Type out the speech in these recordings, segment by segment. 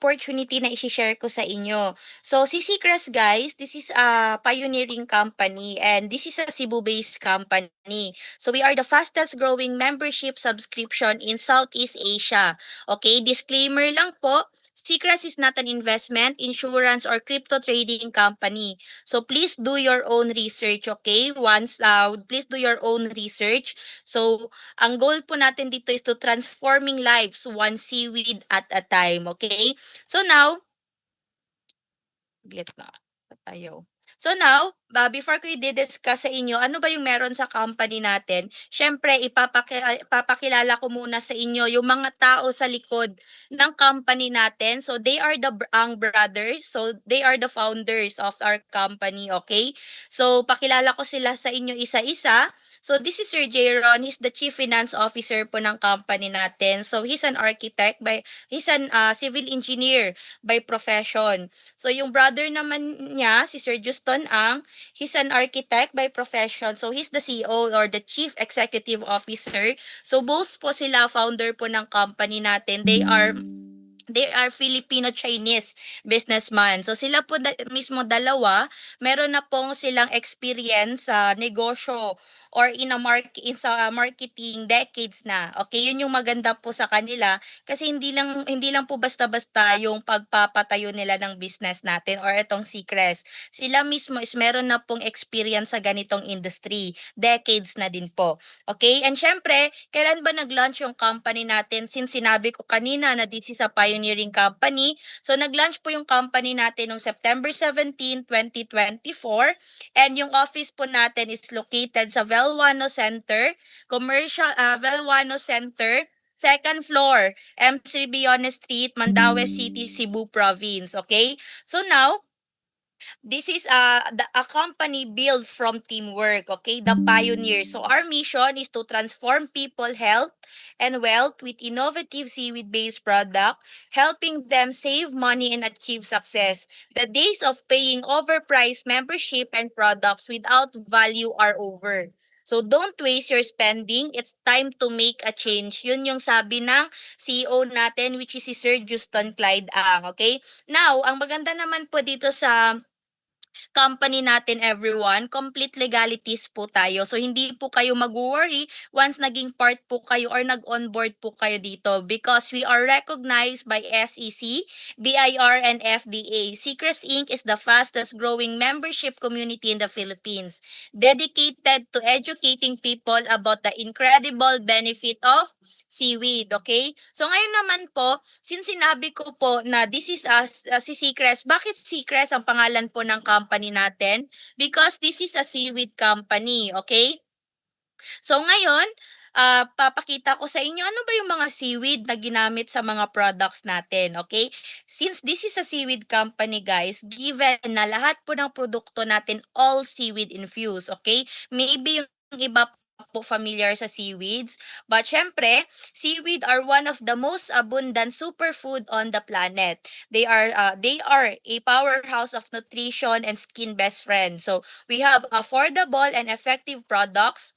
opportunity na i-share ko sa inyo. So, si Seacrest guys, this is a pioneering company and this is a Cebu-based company. So, we are the fastest growing membership subscription in Southeast Asia. Okay, disclaimer lang po, Seacrest is not an investment, insurance, or crypto trading company. So, please do your own research, okay? Please do your own research. So, ang goal po natin dito is to transforming lives one seaweed at a time, okay? So now, get na tayo. So now, before ko i-discuss sa inyo, ano ba yung meron sa company natin? Siyempre, ipapakilala ko muna sa inyo yung mga tao sa likod ng company natin. So, they are the Ang brothers. So, they are the founders of our company, okay? So, pakilala ko sila sa inyo isa-isa. So, this is Sir Jayron. He's the Chief Finance Officer po ng company natin. So, he's an civil engineer by profession. So, yung brother naman niya, si Sir Juston Ang, he's an architect by profession. So, he's the CEO or the Chief Executive Officer. So, both po sila founder po ng company natin. They are Filipino-Chinese businessman. So sila po mismo dalawa, meron na pong silang experience sa negosyo or sa marketing decades na. Okay, yun yung maganda po sa kanila kasi hindi lang po basta-basta yung pagpapatayo nila ng business natin or itong Seacrest. Sila mismo is meron na pong experience sa ganitong industry. Decades na din po. Okay? And syempre, kailan ba nag-launch yung company natin? Since sinabi ko kanina na this is a pioneering company, so nag-launch po yung company natin noong September 17, 2024 and yung office po natin is located sa Velwano Center, second floor, M3 Biones Street, Mandaue City, Cebu Province. Okay? So now, this is a company built from teamwork, okay? The pioneer. So our mission is to transform people health and wealth with innovative seaweed-based product, helping them save money and achieve success. The days of paying overpriced membership and products without value are over. So don't waste your spending. It's time to make a change. Yun yung sabi ng CEO natin which is si Sir Juston Clyde Ang, okay? Now, ang maganda naman po dito sa company natin everyone, complete legalities po tayo. So hindi po kayo mag-worry once naging part po kayo or nag-onboard po kayo dito because we are recognized by SEC, BIR, and FDA. Seacrest Inc. is the fastest growing membership community in the Philippines, dedicated to educating people about the incredible benefit of seaweed. Okay? So ngayon naman po, since sinabi ko po na this is si Seacrest, bakit Seacrest ang pangalan po ng company natin? Because this is a seaweed company, okay? So ngayon, papakita ko sa inyo ano ba yung mga seaweed na ginamit sa mga products natin, okay? Since this is a seaweed company, guys, given na lahat po ng produkto natin all seaweed infused, okay? Maybe yung iba po familiar sa seaweeds, but syempre, seaweed are one of the most abundant superfood on the planet. They are a powerhouse of nutrition and skin best friend. So, we have affordable and effective products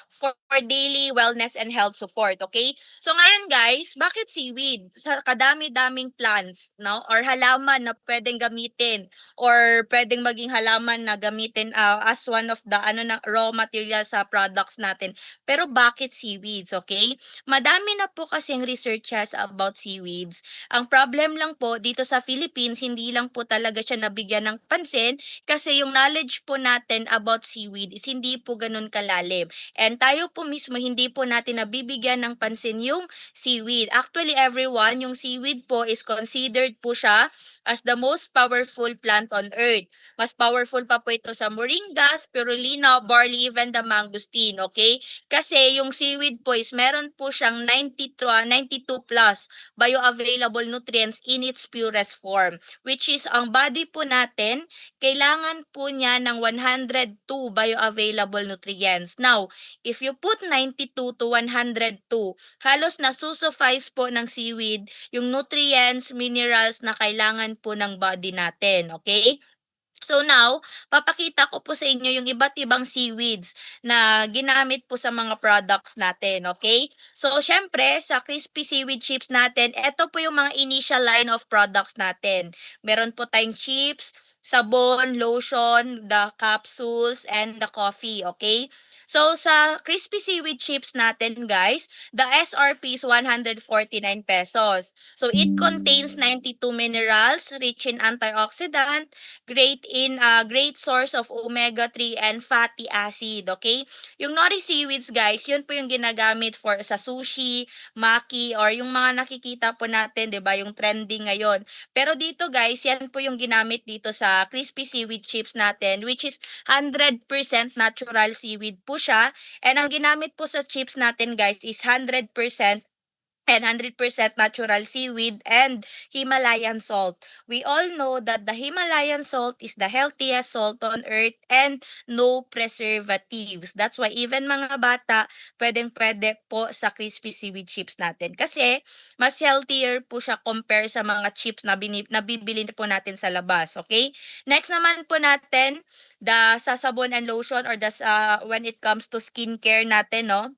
for daily wellness and health support, okay? So ngayon guys, bakit seaweed? Sa kadami-daming plants, no? Or halaman na pwedeng gamitin or pwedeng maging halaman na gamitin as one of the raw material sa products natin. Pero bakit seaweeds, okay? Madami na po kasing researches about seaweeds. Ang problem lang po dito sa Philippines, hindi lang po talaga siya nabigyan ng pansin kasi yung knowledge po natin about seaweed is hindi po ganun kalalim. And tayo po mismo hindi po natin nabibigyan ng pansin yung seaweed. Actually everyone, yung seaweed po is considered po siya as the most powerful plant on earth. Mas powerful pa po ito sa moringa, spirulina, barley, even the mangosteen, okay? Kasi yung seaweed po is meron po siyang 92 plus bioavailable nutrients in its purest form, which is ang body po natin kailangan po niya ng 102 bioavailable nutrients. Now, if you put 92 to 102, halos nasusuffice po ng seaweed yung nutrients, minerals na kailangan po ng body natin. Okay? So now, papakita ko po sa inyo yung iba't ibang seaweeds na ginamit po sa mga products natin, okay? So, syempre, sa crispy seaweed chips natin, ito po yung mga initial line of products natin. Meron po tayong chips, sabon, lotion, the capsules, and the coffee, okay? So, sa crispy seaweed chips natin, guys, the SRP is 149 pesos. So, it contains 92 minerals, rich in antioxidant, great source of omega-3 and fatty acid, okay? Yung nori seaweeds guys, yun po yung ginagamit for sa sushi, maki, or yung mga nakikita po natin, 'di ba, yung trending ngayon. Pero dito guys, yan po yung ginamit dito sa crispy seaweed chips natin, which is 100% natural seaweed po siya. And ang ginamit po sa chips natin guys is 100% and 100% natural seaweed and Himalayan salt. We all know that the Himalayan salt is the healthiest salt on earth and no preservatives. That's why even mga bata, pwedeng-pwede po sa crispy seaweed chips natin. Kasi mas healthier po siya compare sa mga chips na nabibili po natin sa labas. Okay? Next naman po natin, the sa sabon and lotion or when it comes to skincare natin, no?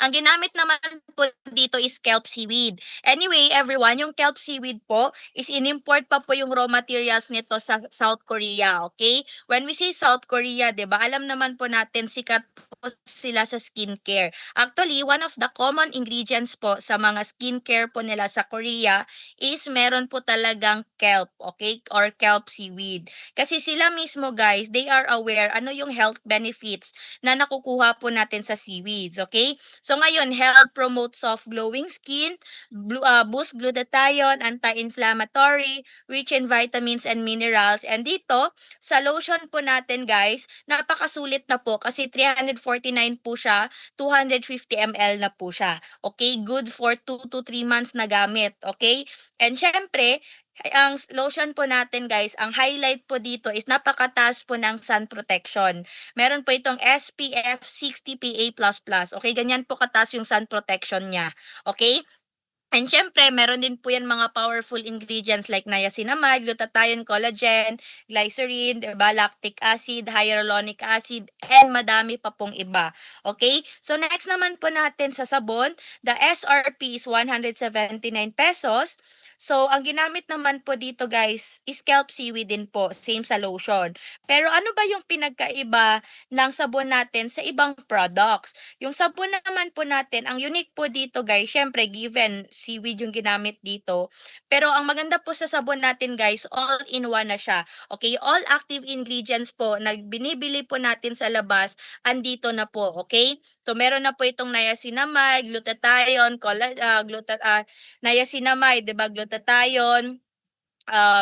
Ang ginamit naman po dito is kelp seaweed. Anyway, everyone, yung kelp seaweed po is in-import pa po yung raw materials nito sa South Korea, okay? When we say South Korea, 'di ba? Alam naman po natin sikat po sila sa skincare. Actually, one of the common ingredients po sa mga skincare po nila sa Korea is meron po talagang kelp, okay? Or kelp seaweed. Kasi sila mismo guys, they are aware ano yung health benefits na nakukuha po natin sa seaweeds, okay? So ngayon, health promotes soft glowing skin, boost glutathione, anti-inflammatory, rich in vitamins and minerals. And dito, sa lotion po natin guys, napakasulit na po kasi 349 po siya, 250 ml na po siya. Okay, good for 2 to 3 months na gamit. Okay? And syempre, ang lotion po natin guys, ang highlight po dito is napakataas po ng sun protection. Meron po itong SPF 60 PA++. Okay, ganyan po kataas yung sun protection niya. Okay? And syempre, meron din po yan mga powerful ingredients like niacinamide, glutathione, collagen, glycerin, diba, lactic acid, hyaluronic acid, and madami pa pong iba. Okay? So next naman po natin sa sabon, the SRP is 179 pesos. So, ang ginamit naman po dito guys is kelp seaweed din po, same sa lotion. Pero ano ba yung pinagkaiba ng sabon natin sa ibang products? Yung sabon naman po natin, ang unique po dito guys, syempre given seaweed yung ginamit dito. Pero ang maganda po sa sabon natin guys, all-in-one na siya. Okay, all active ingredients po na binibili po natin sa labas, andito na po, okay? So meron na po itong niacinamide, glutathione, niacinamide, 'di ba, glutathione,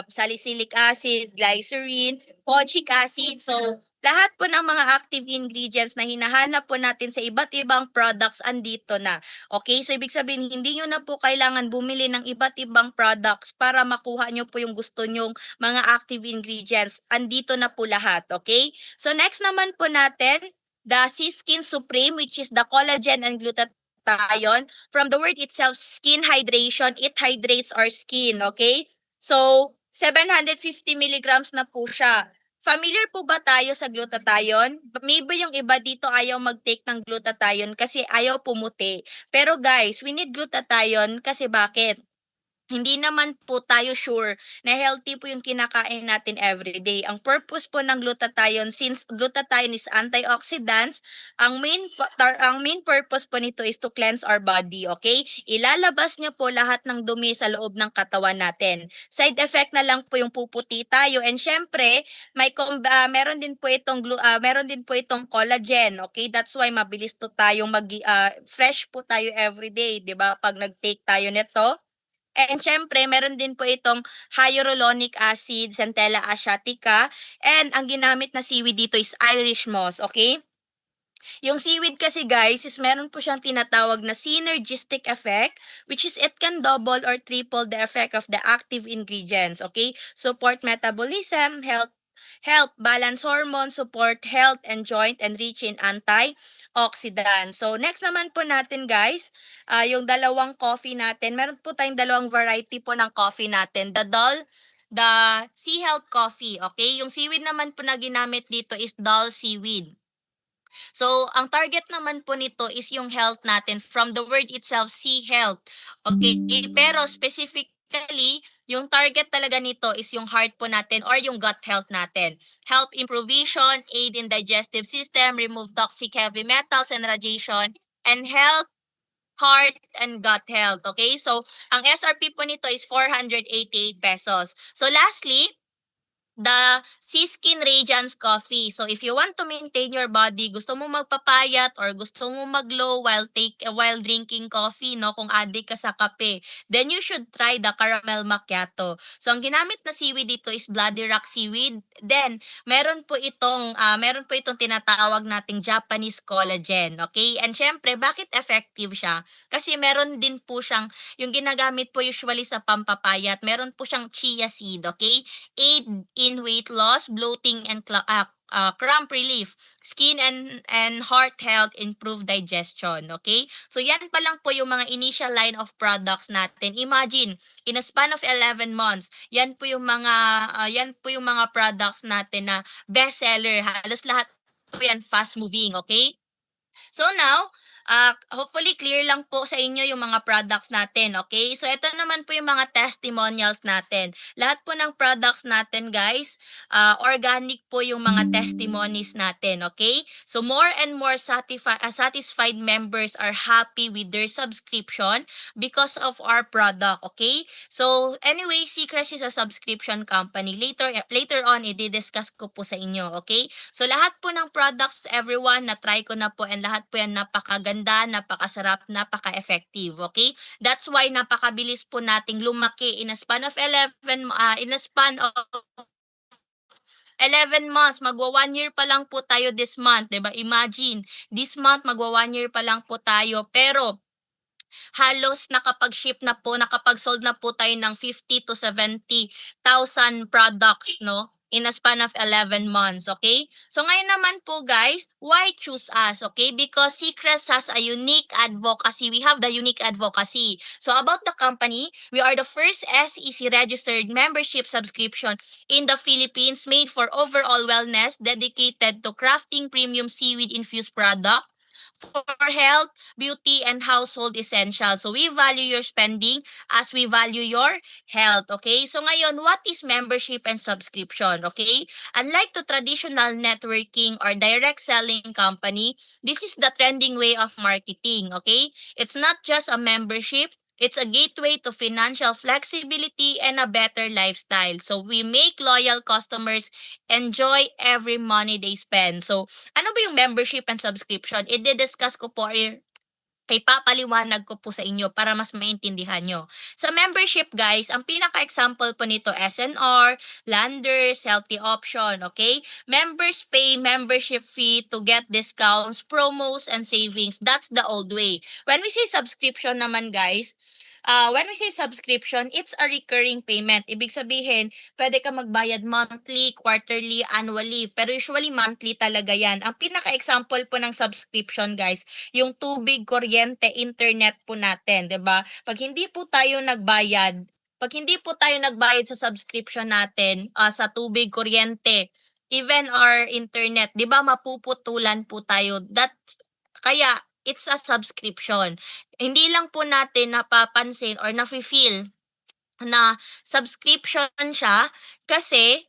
salicylic acid, glycerin, kojic acid. So, lahat po ng mga active ingredients na hinahanap po natin sa iba't ibang products andito na. Okay? So, ibig sabihin, hindi nyo na po kailangan bumili ng iba't ibang products para makuha nyo po yung gusto nyong mga active ingredients. Andito na po lahat. Okay? So, next naman po natin, the Skin Supreme, which is the collagen and glutathione. From the word itself, skin hydration, it hydrates our skin. Okay? So, 750 milligrams na po siya. Familiar po ba tayo sa glutathione? Maybe yung iba dito ayaw mag-take ng glutathione kasi ayaw pumuti. Pero guys, we need glutathione kasi bakit? Hindi naman po tayo sure na healthy po yung kinakain natin everyday. Ang purpose po ng glutathione, since glutathione is antioxidants, ang main purpose po nito is to cleanse our body, okay? Ilalabas niyo po lahat ng dumi sa loob ng katawan natin. Side effect na lang po yung puputi tayo, and syempre, meron din po itong collagen, okay? That's why mabilis to tayong fresh po tayo everyday, 'di ba? Pag nag-take tayo nito. And syempre, meron din po itong hyaluronic acid, Centella asiatica, and ang ginamit na seaweed dito is Irish moss, okay? Yung seaweed kasi guys is meron po siyang tinatawag na synergistic effect, which is it can double or triple the effect of the active ingredients, okay? Support metabolism, help balance hormones, support health and joint, and rich in antioxidants. So next naman po natin guys, yung dalawang coffee natin. Meron po tayong dalawang variety po ng coffee natin. The dull the Sea Health Coffee, okay? Yung seaweed naman po na ginamit dito is Dal seaweed. So, ang target naman po nito is yung health natin from the word itself, sea health. Okay? Pero specifically, yung target talaga nito is yung heart po natin or yung gut health natin. Help improve vision, aid in digestive system, remove toxic heavy metals and radiation, and help heart and gut health. Okay? So, ang SRP po nito is 488 pesos. So, lastly, the Skin Radiance Coffee. So if you want to maintain your body, gusto mo magpapayat or gusto mo maglow while drinking coffee, no, kung addict ka sa kape, then you should try the caramel macchiato. So ang ginamit na seaweed dito is Bloody Rock seaweed. Then meron po itong tinatawag nating Japanese collagen, okay? And syempre, bakit effective siya? Kasi meron din po siyang yung ginagamit po usually sa pampapayat, meron po siyang chia seed, okay? Aid in weight loss, bloating, and cramp relief, skin and heart health, improve digestion, okay? So yan pa lang po yung mga initial line of products natin. Imagine, in a span of 11 months, yan po yung mga products natin na bestseller. Halos lahat po yan fast moving, okay? So now, hopefully clear lang po sa inyo yung mga products natin, okay? So ito naman po yung mga testimonials natin. Lahat po ng products natin, guys, organic po yung mga testimonies natin, okay? So more and more satisfied members are happy with their subscription because of our product, okay? So anyway, Seacrest is a subscription company. Later on, i-discuss ko po sa inyo, okay? So lahat po ng products, everyone, na-try ko na po and lahat po yan napakaganda, napakasarap, napaka-effective, okay? That's why napakabilis po nating lumaki in a span of 11 months, magwa 1 year pa lang po tayo this month, 'di ba? Imagine, this month magwa 1 year pa lang po tayo, pero halos nakapag-ship na po, nakapag-sold na po tayo ng 50 to 70,000 products, no? In a span of 11 months, okay? So ngayon naman po, guys, why choose us, okay? Because Seacrest has a unique advocacy. We have the unique advocacy. So about the company, we are the first SEC registered membership subscription in the Philippines made for overall wellness, dedicated to crafting premium seaweed infused product for health, beauty, and household essentials. So we value your spending as we value your health, okay? So ngayon, what is membership and subscription, okay? Unlike the traditional networking or direct selling company, this is the trending way of marketing, okay? It's not just a membership, it's a gateway to financial flexibility and a better lifestyle. So we make loyal customers enjoy every money they spend. So ano ba yung membership and subscription? I-discuss ko po ipapaliwanag ko po sa inyo para mas maintindihan nyo. Sa membership, guys, ang pinaka-example po nito, SNR, Landers, Healthy Option, okay? Members pay membership fee to get discounts, promos, and savings. That's the old way. When we say subscription naman, guys, it's a recurring payment. Ibig sabihin, pwede ka magbayad monthly, quarterly, annually, pero usually monthly talaga yan. Ang pinaka-example po ng subscription, guys, yung tubig, kuryente, internet po natin, 'di ba? Pag hindi po tayo nagbayad sa subscription natin, sa tubig, kuryente, even our internet, 'di ba, mapuputulan po tayo. Kaya it's a subscription. Hindi lang po natin napapansin or nafi-feel na subscription siya kasi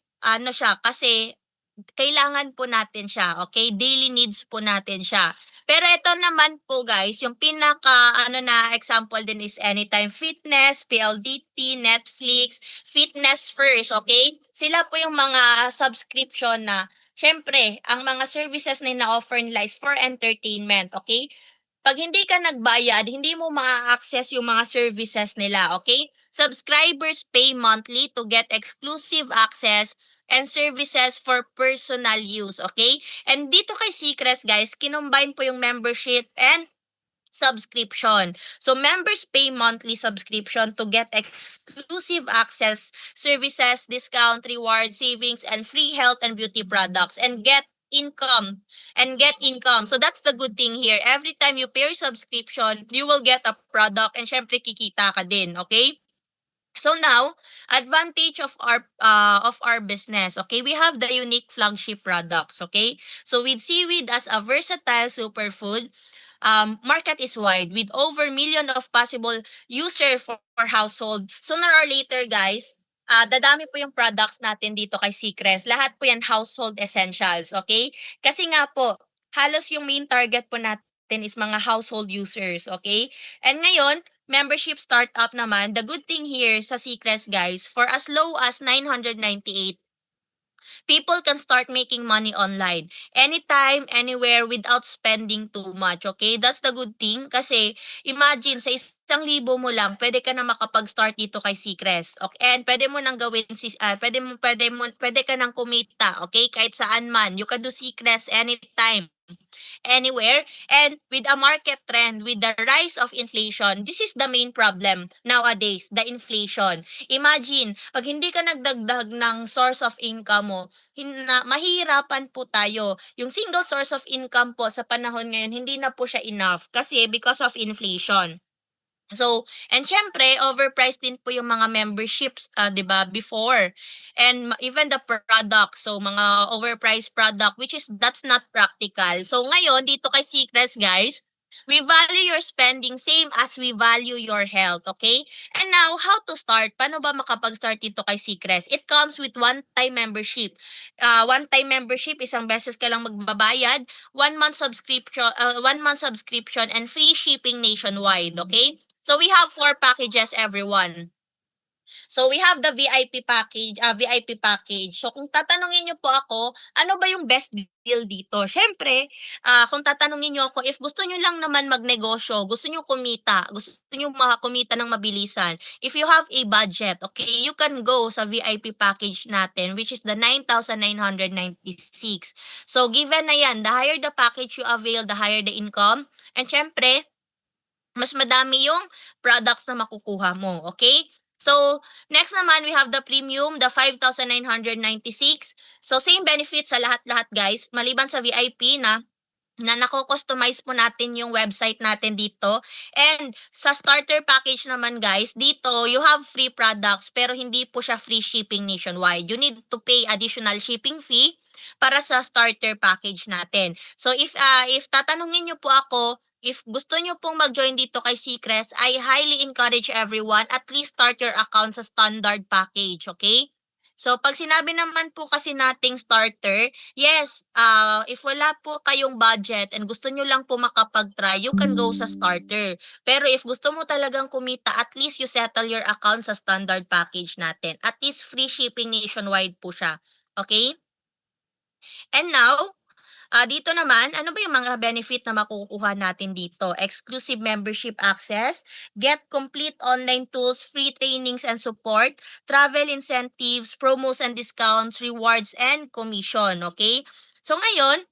kailangan po natin siya, okay? Daily needs po natin siya. Pero ito naman po, guys, yung pinaka example din is Anytime Fitness, PLDT, Netflix, Fitness First, okay? Sila po yung mga subscription na syempre, ang mga services na ina-offer nila is for entertainment, okay? Pag hindi ka nagbayad, hindi mo maa-access yung mga services nila, okay? Subscribers pay monthly to get exclusive access and services for personal use, okay? And dito kay Seacrest, guys, kinumbine po yung membership and subscription. So members pay monthly subscription to get exclusive access, services, discount, reward, savings, and free health and beauty products and get income. So that's the good thing here. Every time you pay your subscription, you will get a product and syempre kikita ka din, okay? So now, advantage of our business. Okay, we have the unique flagship products. Okay, so with seaweed as a versatile superfood, market is wide with over million of possible user for household. Sooner or later, guys, dadami po yung products natin dito kay Seacrest. Lahat po yan household essentials. Okay, kasi nga po halos yung main target po natin is mga household users. Okay, and ngayon membership startup naman, the good thing here sa Seacrest guys, for as low as 998, people can start making money online. Anytime, anywhere, without spending too much. Okay? That's the good thing. Kasi, imagine, sa 1,000 mo lang, pwede ka na makapag-start dito kay Seacrest. Okay? And pwede mo nang gawin, pwede ka nang kumita. Okay? Kahit saan man. You can do Seacrest anytime, anywhere. And with a market trend, with the rise of inflation, this is the main problem nowadays, the inflation. Imagine, pag hindi ka nagdagdag ng source of income mo, mahihirapan po tayo. Yung single source of income po sa panahon ngayon, hindi na po siya enough kasi because of inflation. So, and syempre, overpriced din po yung mga memberships, 'di ba, before. And even the product, so mga overpriced product, which is that's not practical. So ngayon, dito kay Seacrest, guys, we value your spending same as we value your health, okay? And now, how to start? Paano ba makapag-start dito kay Seacrest? It comes with one-time membership. One-time membership, isang beses ka lang magbabayad, 1 month subscription and free shipping nationwide, okay? So we have 4 packages, everyone. So we have the VIP package. So kung tatanungin niyo po ako, ano ba yung best deal dito? Syempre, kung tatanungin niyo ako, if gusto niyo lang naman magnegosyo, gusto niyo kumita, gusto niyo kumita ng mabilisan, if you have a budget, okay, you can go sa VIP package natin, which is the 9,996. So given na yan, the higher the package you avail, the higher the income. And syempre, mas madami yung products na makukuha mo, okay? So, next naman, we have the premium, the 5,996. So, same benefits sa lahat-lahat, guys. Maliban sa VIP na nako-customize po natin yung website natin dito. And sa starter package naman, guys, dito you have free products pero hindi po siya free shipping nationwide. You need to pay additional shipping fee para sa starter package natin. So if tatanungin niyo po ako, if gusto niyo pong mag-join dito kay Seacrest, I highly encourage everyone at least start your account sa standard package, okay? So, pag sinabi naman po kasi nating starter, yes, if wala po kayong budget and gusto nyo lang po makapag-try, you can go sa starter. Pero if gusto mo talagang kumita, at least you settle your account sa standard package natin. At least free shipping nationwide po siya. Okay? And now, dito naman, ano ba yung mga benefit na makukuha natin dito? Exclusive membership access, get complete online tools, free trainings and support, travel incentives, promos and discounts, rewards, and commission, okay? So ngayon,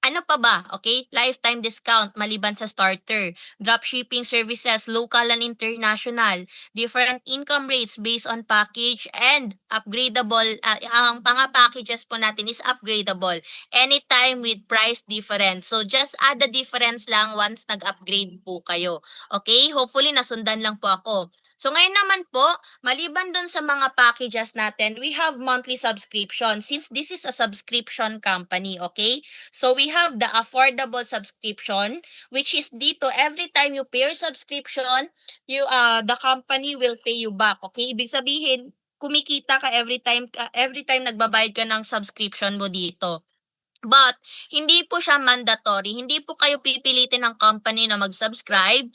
ano pa ba? Okay? Lifetime discount maliban sa starter. Dropshipping services, local and international. Different income rates based on package and upgradable. Ang mga packages po natin is upgradable. Anytime with price difference. So, just add the difference lang once nag-upgrade po kayo. Okay? Hopefully, nasundan lang po ako. So, ngayon naman po, maliban dun sa mga packages natin, we have monthly subscription since this is a subscription company, okay? So we have the affordable subscription, which is dito every time you pay your subscription, the company will pay you back. Okay? Ibig sabihin, kumikita ka every time nagbabayad ka ng subscription mo dito. But hindi po siya mandatory. Hindi po kayo pipilitin ng company na mag-subscribe.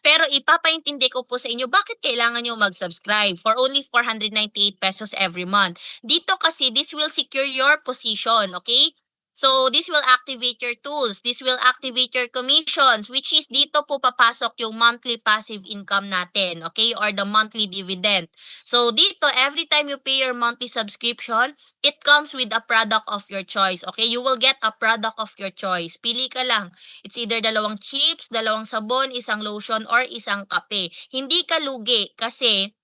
Pero ipapaintindi ko po sa inyo bakit kailangan nyo mag-subscribe for only 498 pesos every month. Dito kasi this will secure your position, okay? So, this will activate your tools. This will activate your commissions, which is dito po papasok yung monthly passive income natin, okay? Or the monthly dividend. So, dito, every time you pay your monthly subscription, it comes with a product of your choice, okay? You will get a product of your choice. Pili ka lang. It's either dalawang chips, dalawang sabon, isang lotion, or isang kape. Hindi ka lugi kasi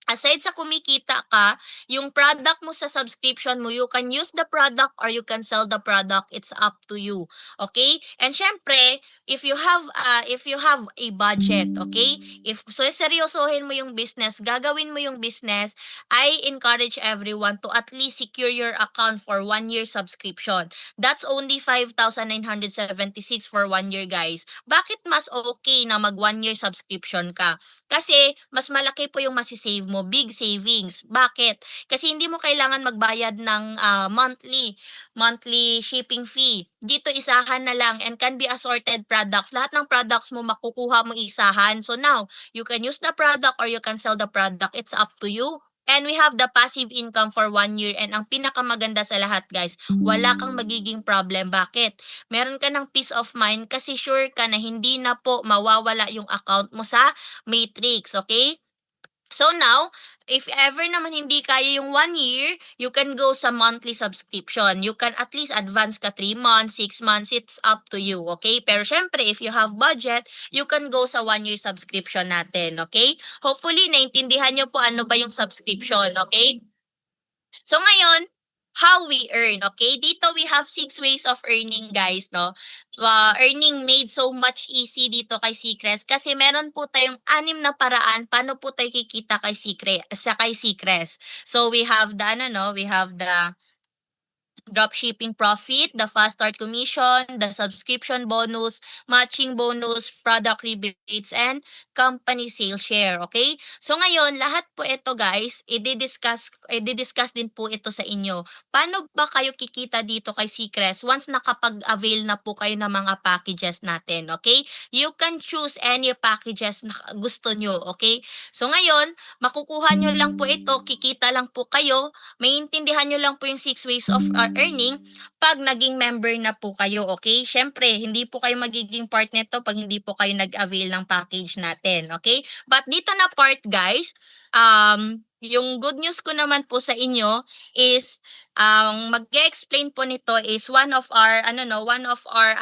aside sa kumikita ka, yung product mo sa subscription mo, you can use the product or you can sell the product. It's up to you. Okay? And syempre, if you have a budget, okay? If so seryosohin mo yung business, gagawin mo yung business, I encourage everyone to at least secure your account for 1 year subscription. That's only 5,976 for 1 year, guys. Bakit mas okay na mag 1 year subscription ka? Kasi mas malaki po yung masi-save mo, big savings. Bakit? Kasi hindi mo kailangan magbayad ng monthly shipping fee. Dito isahan na lang and can be assorted products. Lahat ng products mo makukuha mo isahan. So now, you can use the product or you can sell the product. It's up to you. And we have the passive income for 1 year and ang pinakamaganda sa lahat, guys, wala kang magiging problem. Bakit? Meron ka ng peace of mind kasi sure ka na hindi na po mawawala yung account mo sa Matrix, okay? So now, if ever naman hindi kaya yung 1 year, you can go sa monthly subscription. You can at least advance ka 3 months, 6 months, it's up to you, okay? Pero syempre, if you have budget, you can go sa 1 year subscription natin, okay? Hopefully, naintindihan nyo po ano ba yung subscription, okay? So ngayon, how we earn, okay? Dito we have 6 ways of earning, guys, no? Earning made so much easy dito kay Secrets kasi meron po tayong 6 na paraan paano po tayo kikita kay Secrets. So we have the ano, no? We have the dropshipping profit, the fast start commission, the subscription bonus, matching bonus, product rebates, and company sales share. Okay? So ngayon, lahat po ito, guys, i-discuss din po ito sa inyo. Paano ba kayo kikita dito kay Secrets once nakapag-avail na po kayo ng mga packages natin? Okay? You can choose any packages na gusto nyo. Okay? So ngayon, makukuha nyo lang po ito, kikita lang po kayo, maintindihan nyo lang po yung 6 ways of earning pag naging member na po kayo, okay? Syempre, hindi po kayo magiging part nito pag hindi po kayo nag-avail ng package natin, okay? But dito na part, guys, yung good news ko naman po sa inyo is ang mag-explain po nito is one of our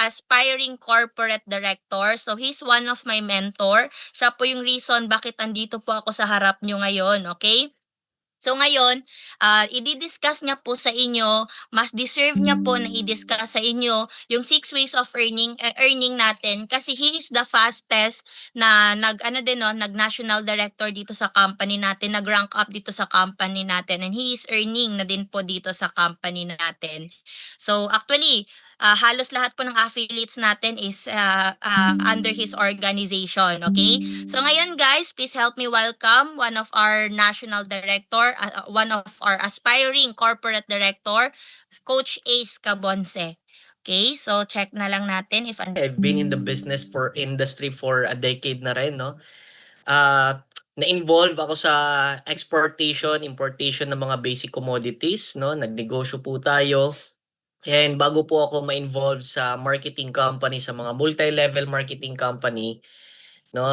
aspiring corporate director. So he's one of my mentor. Siya po yung reason bakit andito po ako sa harap nyo ngayon, okay? So ngayon, i-discuss niya po sa inyo, mas deserve niya po na i-discuss sa inyo yung 6 ways of earning natin kasi he is the fastest na nag-national director dito sa company natin, nag-rank up dito sa company natin and he is earning na din po dito sa company natin. So actually, halos lahat po ng affiliates natin is under his organization, okay? So ngayon, guys, please help me welcome one of our national director, one of our aspiring corporate director, Coach Ace Cabonce. Okay, so check na lang natin if I've been in the business for industry for a decade na rin, no? Ah, na-involve ako sa exportation, importation ng mga basic commodities, no? Nagnegosyo po tayo. And bago po ako ma-involve sa marketing company, sa mga multi-level marketing company, no?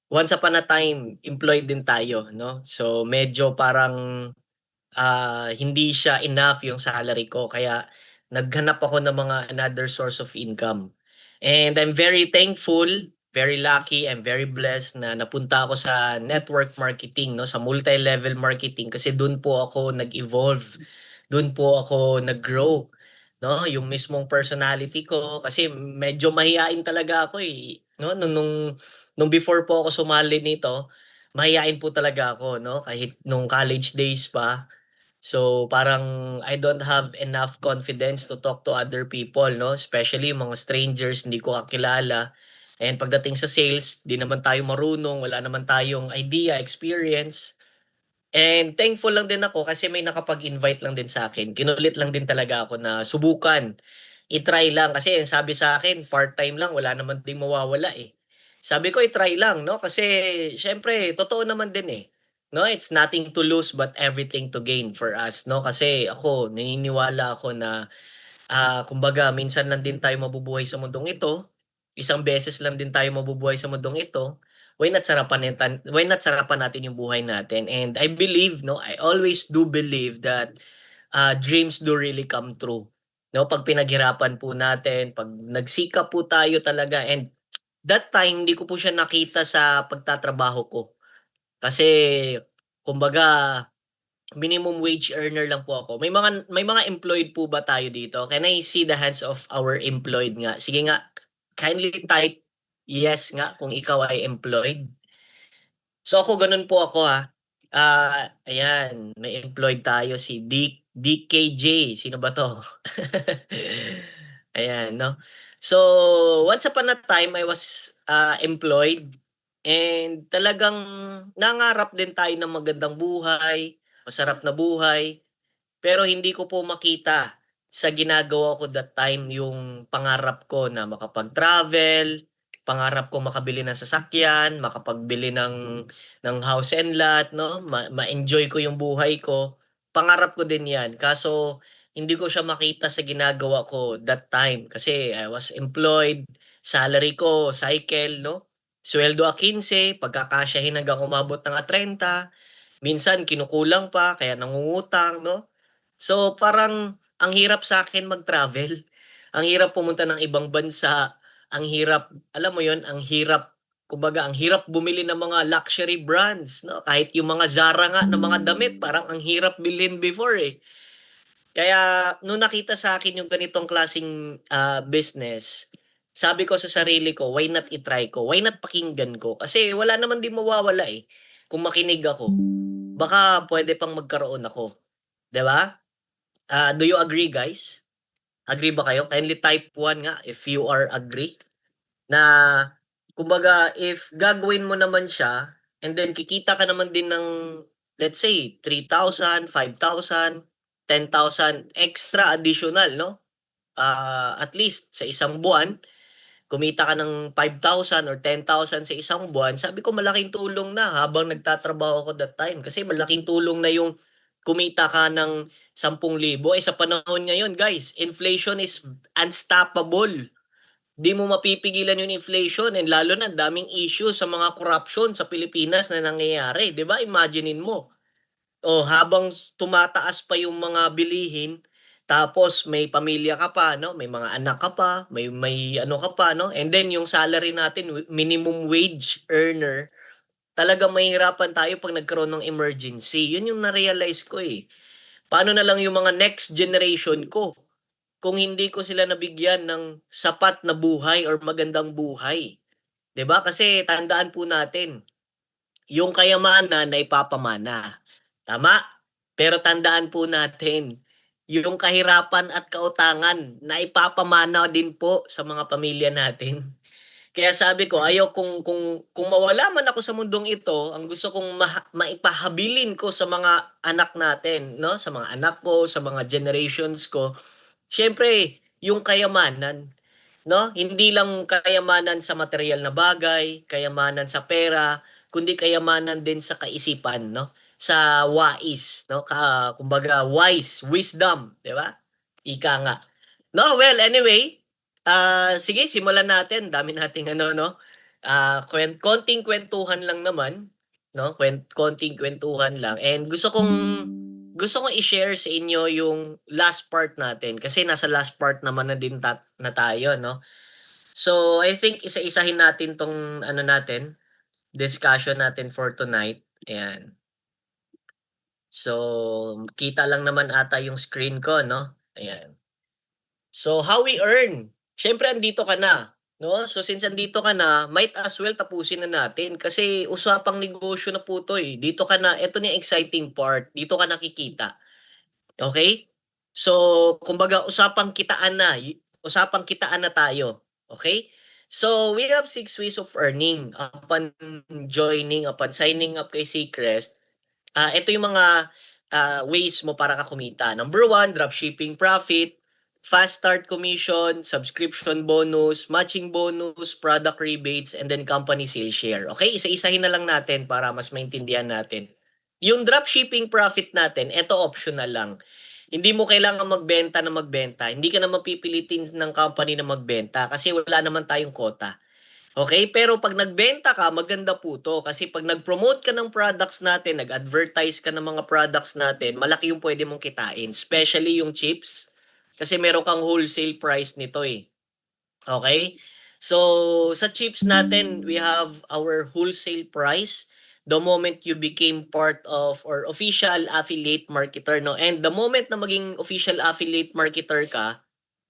Once upon a time, employed din tayo, no? So medyo parang hindi siya enough yung salary ko kaya naghanap ako ng mga another source of income. And I'm very thankful, very lucky, I'm very blessed na napunta ako sa network marketing, no, sa multi-level marketing kasi doon po ako nag-evolve. Doon po ako nag-grow, no? Yung mismong personality ko kasi medyo mahiyain talaga ako eh, no? Nung before po ako sumali nito, mahiyain po talaga ako, no? Kahit nung college days pa. So, parang I don't have enough confidence to talk to other people, no? Especially mga strangers, hindi ko kakilala. And pagdating sa sales, di naman tayo marunong, wala naman tayong idea, experience. And thankful lang din ako kasi may nakapag-invite lang din sa akin. Kinulit lang din talaga ako na subukan. I-try lang kasi sabi sa akin, part-time lang, wala naman ding mawawala eh. Sabi ko i-try lang, no? Kasi syempre, totoo naman din eh. No, it's nothing to lose but everything to gain for us, no? Kasi ako, naniniwala ako na kumbaga minsan lang din tayo mabubuhay sa mundong ito. Isang beses lang din tayo mabubuhay sa mundong ito. Why not sarapan natin yung buhay natin? And I believe, no, I always do believe that dreams do really come true. No, pag pinaghirapan po natin, pag nagsikap po tayo talaga and that time hindi ko po siya nakita sa pagtatrabaho ko. Kasi kumbaga minimum wage earner lang po ako. May mga employed po ba tayo dito? Can I see the hands of our employed nga? Sige nga, kindly type yes nga kung ikaw ay employed. So ako ganun po ako ha. Ayan, may employed tayo si DKJ. Sino ba to? Ayan, no? So, once upon a time, I was employed and talagang nangarap din tayo ng magandang buhay, masarap na buhay. Pero hindi ko po makita sa ginagawa ko that time yung pangarap ko na makapag-travel, pangarap ko makabili ng sasakyan, makapagbili ng house and lot, no? Ma-enjoy ko yung buhay ko. Pangarap ko din 'yan. Kaso hindi ko siya makita sa ginagawa ko that time kasi I was employed, salary ko cycle, no? Sweldo 15, pagkakasyahin hanggang umabot ng 30, minsan kinukulang pa kaya nangungutang, no? So, parang ang hirap sa akin mag-travel. Ang hirap pumunta ng ibang bansa, ang hirap, alam mo 'yon, ang hirap kumbaga ang hirap bumili ng mga luxury brands, 'no? Kahit yung mga Zara nga na mga damit parang ang hirap bilhin before, eh. Kaya nung nakita sa akin yung ganitong klaseng, business, sabi ko sa sarili ko, "Why not i-try ko? Why not pakinggan ko?" Kasi wala naman din mawawala, eh, kung makinig ako. Baka puwede pang magkaroon ako, 'di ba? Do you agree, guys? Agree ba kayo? Kindly type 1 nga if you are agree na kumbaga if gagawin mo naman siya and then kikita ka naman din ng let's say 3,000, 5,000, 10,000 extra additional, no? At least sa isang buwan kumita ka ng 5,000 or 10,000 sa isang buwan, sabi ko malaking tulong na habang nagtatrabaho ako that time. Kasi malaking tulong na yung kumita ka ng 10,000. Eh sa panahon ngayon, guys, inflation is unstoppable. Di mo mapipigilan yung inflation and lalo na daming issue sa mga corruption sa Pilipinas na nangyayari. 'Di ba? Imaginein mo. O habang tumataas pa yung mga bilihin, tapos may pamilya ka pa 'no, may mga anak ka pa, may ano ka pa 'no, and then yung salary natin minimum wage earner, talagang mahihirapan tayo 'pag nagkaroon ng emergency. Yun yung na-realize ko, eh. Paano na lang yung mga next generation ko, kung hindi ko sila nabigyan ng sapat na buhay or magandang buhay, 'di ba? Kasi tandaan po natin, yung kayamanan na ipapamana, tama? Pero tandaan po natin, yung kahirapan at kautangan na ipapamana din po sa mga pamilya natin. Kaya sabi ko ayaw kung mawala man ako sa mundong ito, ang gusto kong maipahabilin ko sa mga anak natin 'no, sa mga anak ko, sa mga generations ko, siyempre yung kayamanan. 'No, hindi lang kayamanan sa material na bagay, kayamanan sa pera, kundi kayamanan din sa kaisipan 'no, sa wais 'no, kumbaga wisdom, 'di ba? Ika nga. No, well anyway, sige simulan natin, dami nating ano 'no, konting kuwentuhan lang naman 'no, konting kuwentuhan lang and gusto kong i-share sa inyo yung last part natin kasi nasa last part naman na din na tayo 'no. So, I think isa-isahin natin 'tong ano natin, discussion natin for tonight, ayan. So, kita lang naman ata yung screen ko 'no, ayan. So, how we earn, siyempre andito ka na, 'no? So, since andito ka na, might as well tapusin na natin kasi usapang negosyo na po 'to, eh. Dito ka na eto na yung exciting part, dito ka nakikita. Okay. So, kumbaga usapang kitaan na tayo, okay. So, we have 6 ways of earning upon signing up kay Seacrest. Ito yung mga, ways mo para ka kumita. Number 1, dropshipping profit, fast start commission, subscription bonus, matching bonus, product rebates, and then company sales share. Okay, isa-isahin na lang natin para mas maintindihan natin. Yung dropshipping profit natin, ito optional lang. Hindi mo kailangang magbenta. Hindi ka na mapipilitin ng company na magbenta kasi wala naman tayong quota. Okay? Pero 'pag nagbenta ka, maganda po 'to kasi 'pag nag-promote ka ng products natin, nag-advertise ka ng mga products natin, malaki yung pwede mong kitain, especially yung chips. Kasi meron kang wholesale price nito, eh. Okay. So, sa chips natin, we have our wholesale price the moment you became part of or official affiliate marketer, no? And the moment na maging official affiliate marketer ka,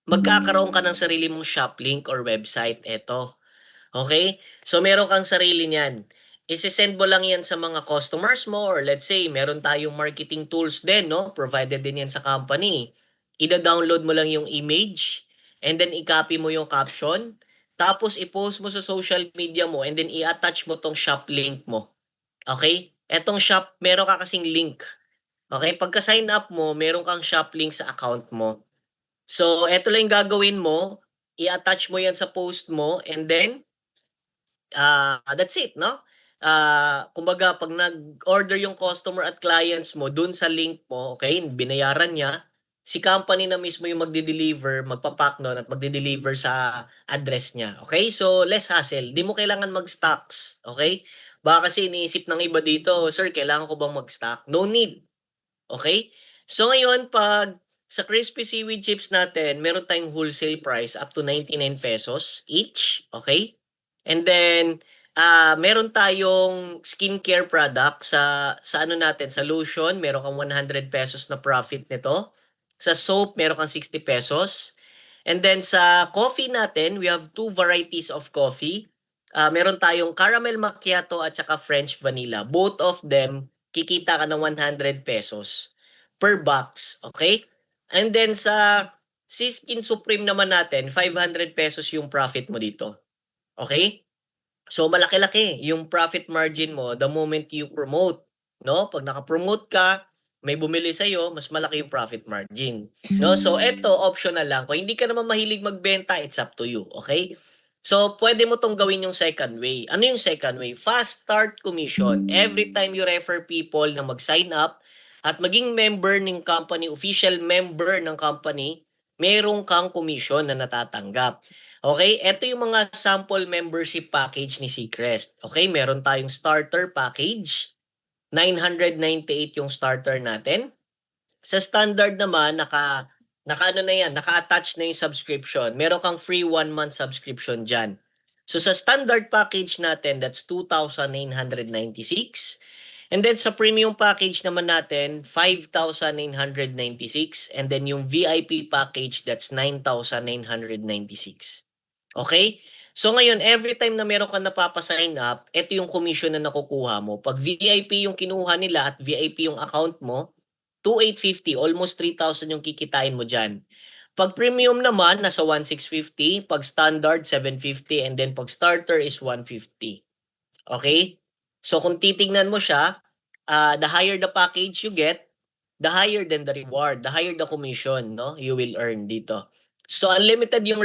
magkakaroon ka ng sarili mong shop link or website. Eto. Okay? So, meron kang sarili niyan. Isisend mo lang yan sa mga customers mo or let's say, meron tayong marketing tools din, no? Provided din yan sa company. Ida-download mo lang yung image and then i-copy mo yung caption. Tapos, i-post mo sa social media mo and then i-attach mo tong shop link mo. Okay? Etong shop, meron ka kasing link. Okay? Pagka-sign up mo, meron kang shop link sa account mo. So, eto lang yung gagawin mo. I-attach mo yan sa post mo and then that's it, no? Kumbaga, pag nag-order yung customer at clients mo dun sa link mo, okay, binayaran niya, si company na mismo yung magde-deliver, magpapack nun at magde-deliver sa address niya. Okay? So, less hassle. Di mo kailangan mag-stocks. Okay? Baka kasi iniisip ng iba dito, sir, kailangan ko bang mag-stock? No need. Okay? So, ngayon, pag sa crispy seaweed chips natin, meron tayong wholesale price up to 99 pesos each. Okay? And then, meron tayong skincare product sa ano natin, sa lotion, meron kang 100 pesos na profit nito. Sa soap, meron kang 60 pesos. And then sa coffee natin, we have two varieties of coffee. Meron tayong caramel macchiato at saka French vanilla. Both of them, kikita ka ng 100 pesos per box. Okay? And then sa Siskin Supreme naman natin, 500 pesos yung profit mo dito. Okay? So malaki-laki yung profit margin mo the moment you promote, no? Pag naka-promote ka, may bumili sa iyo, mas malaki yung profit margin, no? So eto optional lang. Kung hindi ka naman mahilig magbenta, it's up to you, okay? So pwede mo tong gawin yung second way. Ano yung second way? Fast start commission. Every time you refer people na mag-sign up at maging member ng company, official member ng company, merong kang commission na natatanggap. Okay, ito yung mga sample membership package ni Seacrest. Okay, meron tayong starter package. 998 yung starter natin. Sa standard naman, naka ano na yan, naka-attach na yung subscription. Meron kang free 1 month subscription dyan. So sa standard package natin, that's 2,996. And then sa premium package naman natin, 5,996. And then yung VIP package, that's 9,996. Okay? So ngayon, every time na meron ka napapasign up, ito yung commission na nakukuha mo. Pag VIP yung kinuha nila at VIP yung account mo, 2,850, almost 3,000 yung kikitain mo dyan. Pag premium naman, nasa 1,650. Pag standard, 750. And then pag starter is 150. Okay? So kung titingnan mo siya, the higher the package you get, the higher than the reward, the higher the commission, no? You will earn dito. So unlimited yung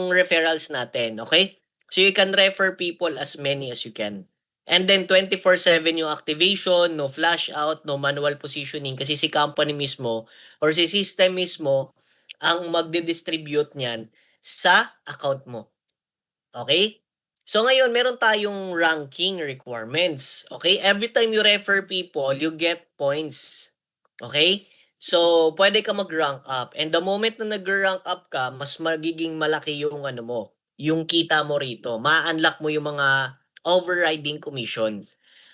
referrals natin, okay? So you can refer people as many as you can. And then 24/7 yung activation, no flash out, no manual positioning kasi si company mismo or si system mismo ang magdi-distribute niyan sa account mo. Okay? So ngayon, meron tayong ranking requirements. Okay? Every time you refer people, you get points. Okay? So, pwede ka mag-rank up. And the moment na nag-rank up ka, mas magiging malaki yung ano mo, yung kita mo rito. Ma-unlock mo yung mga overriding commission.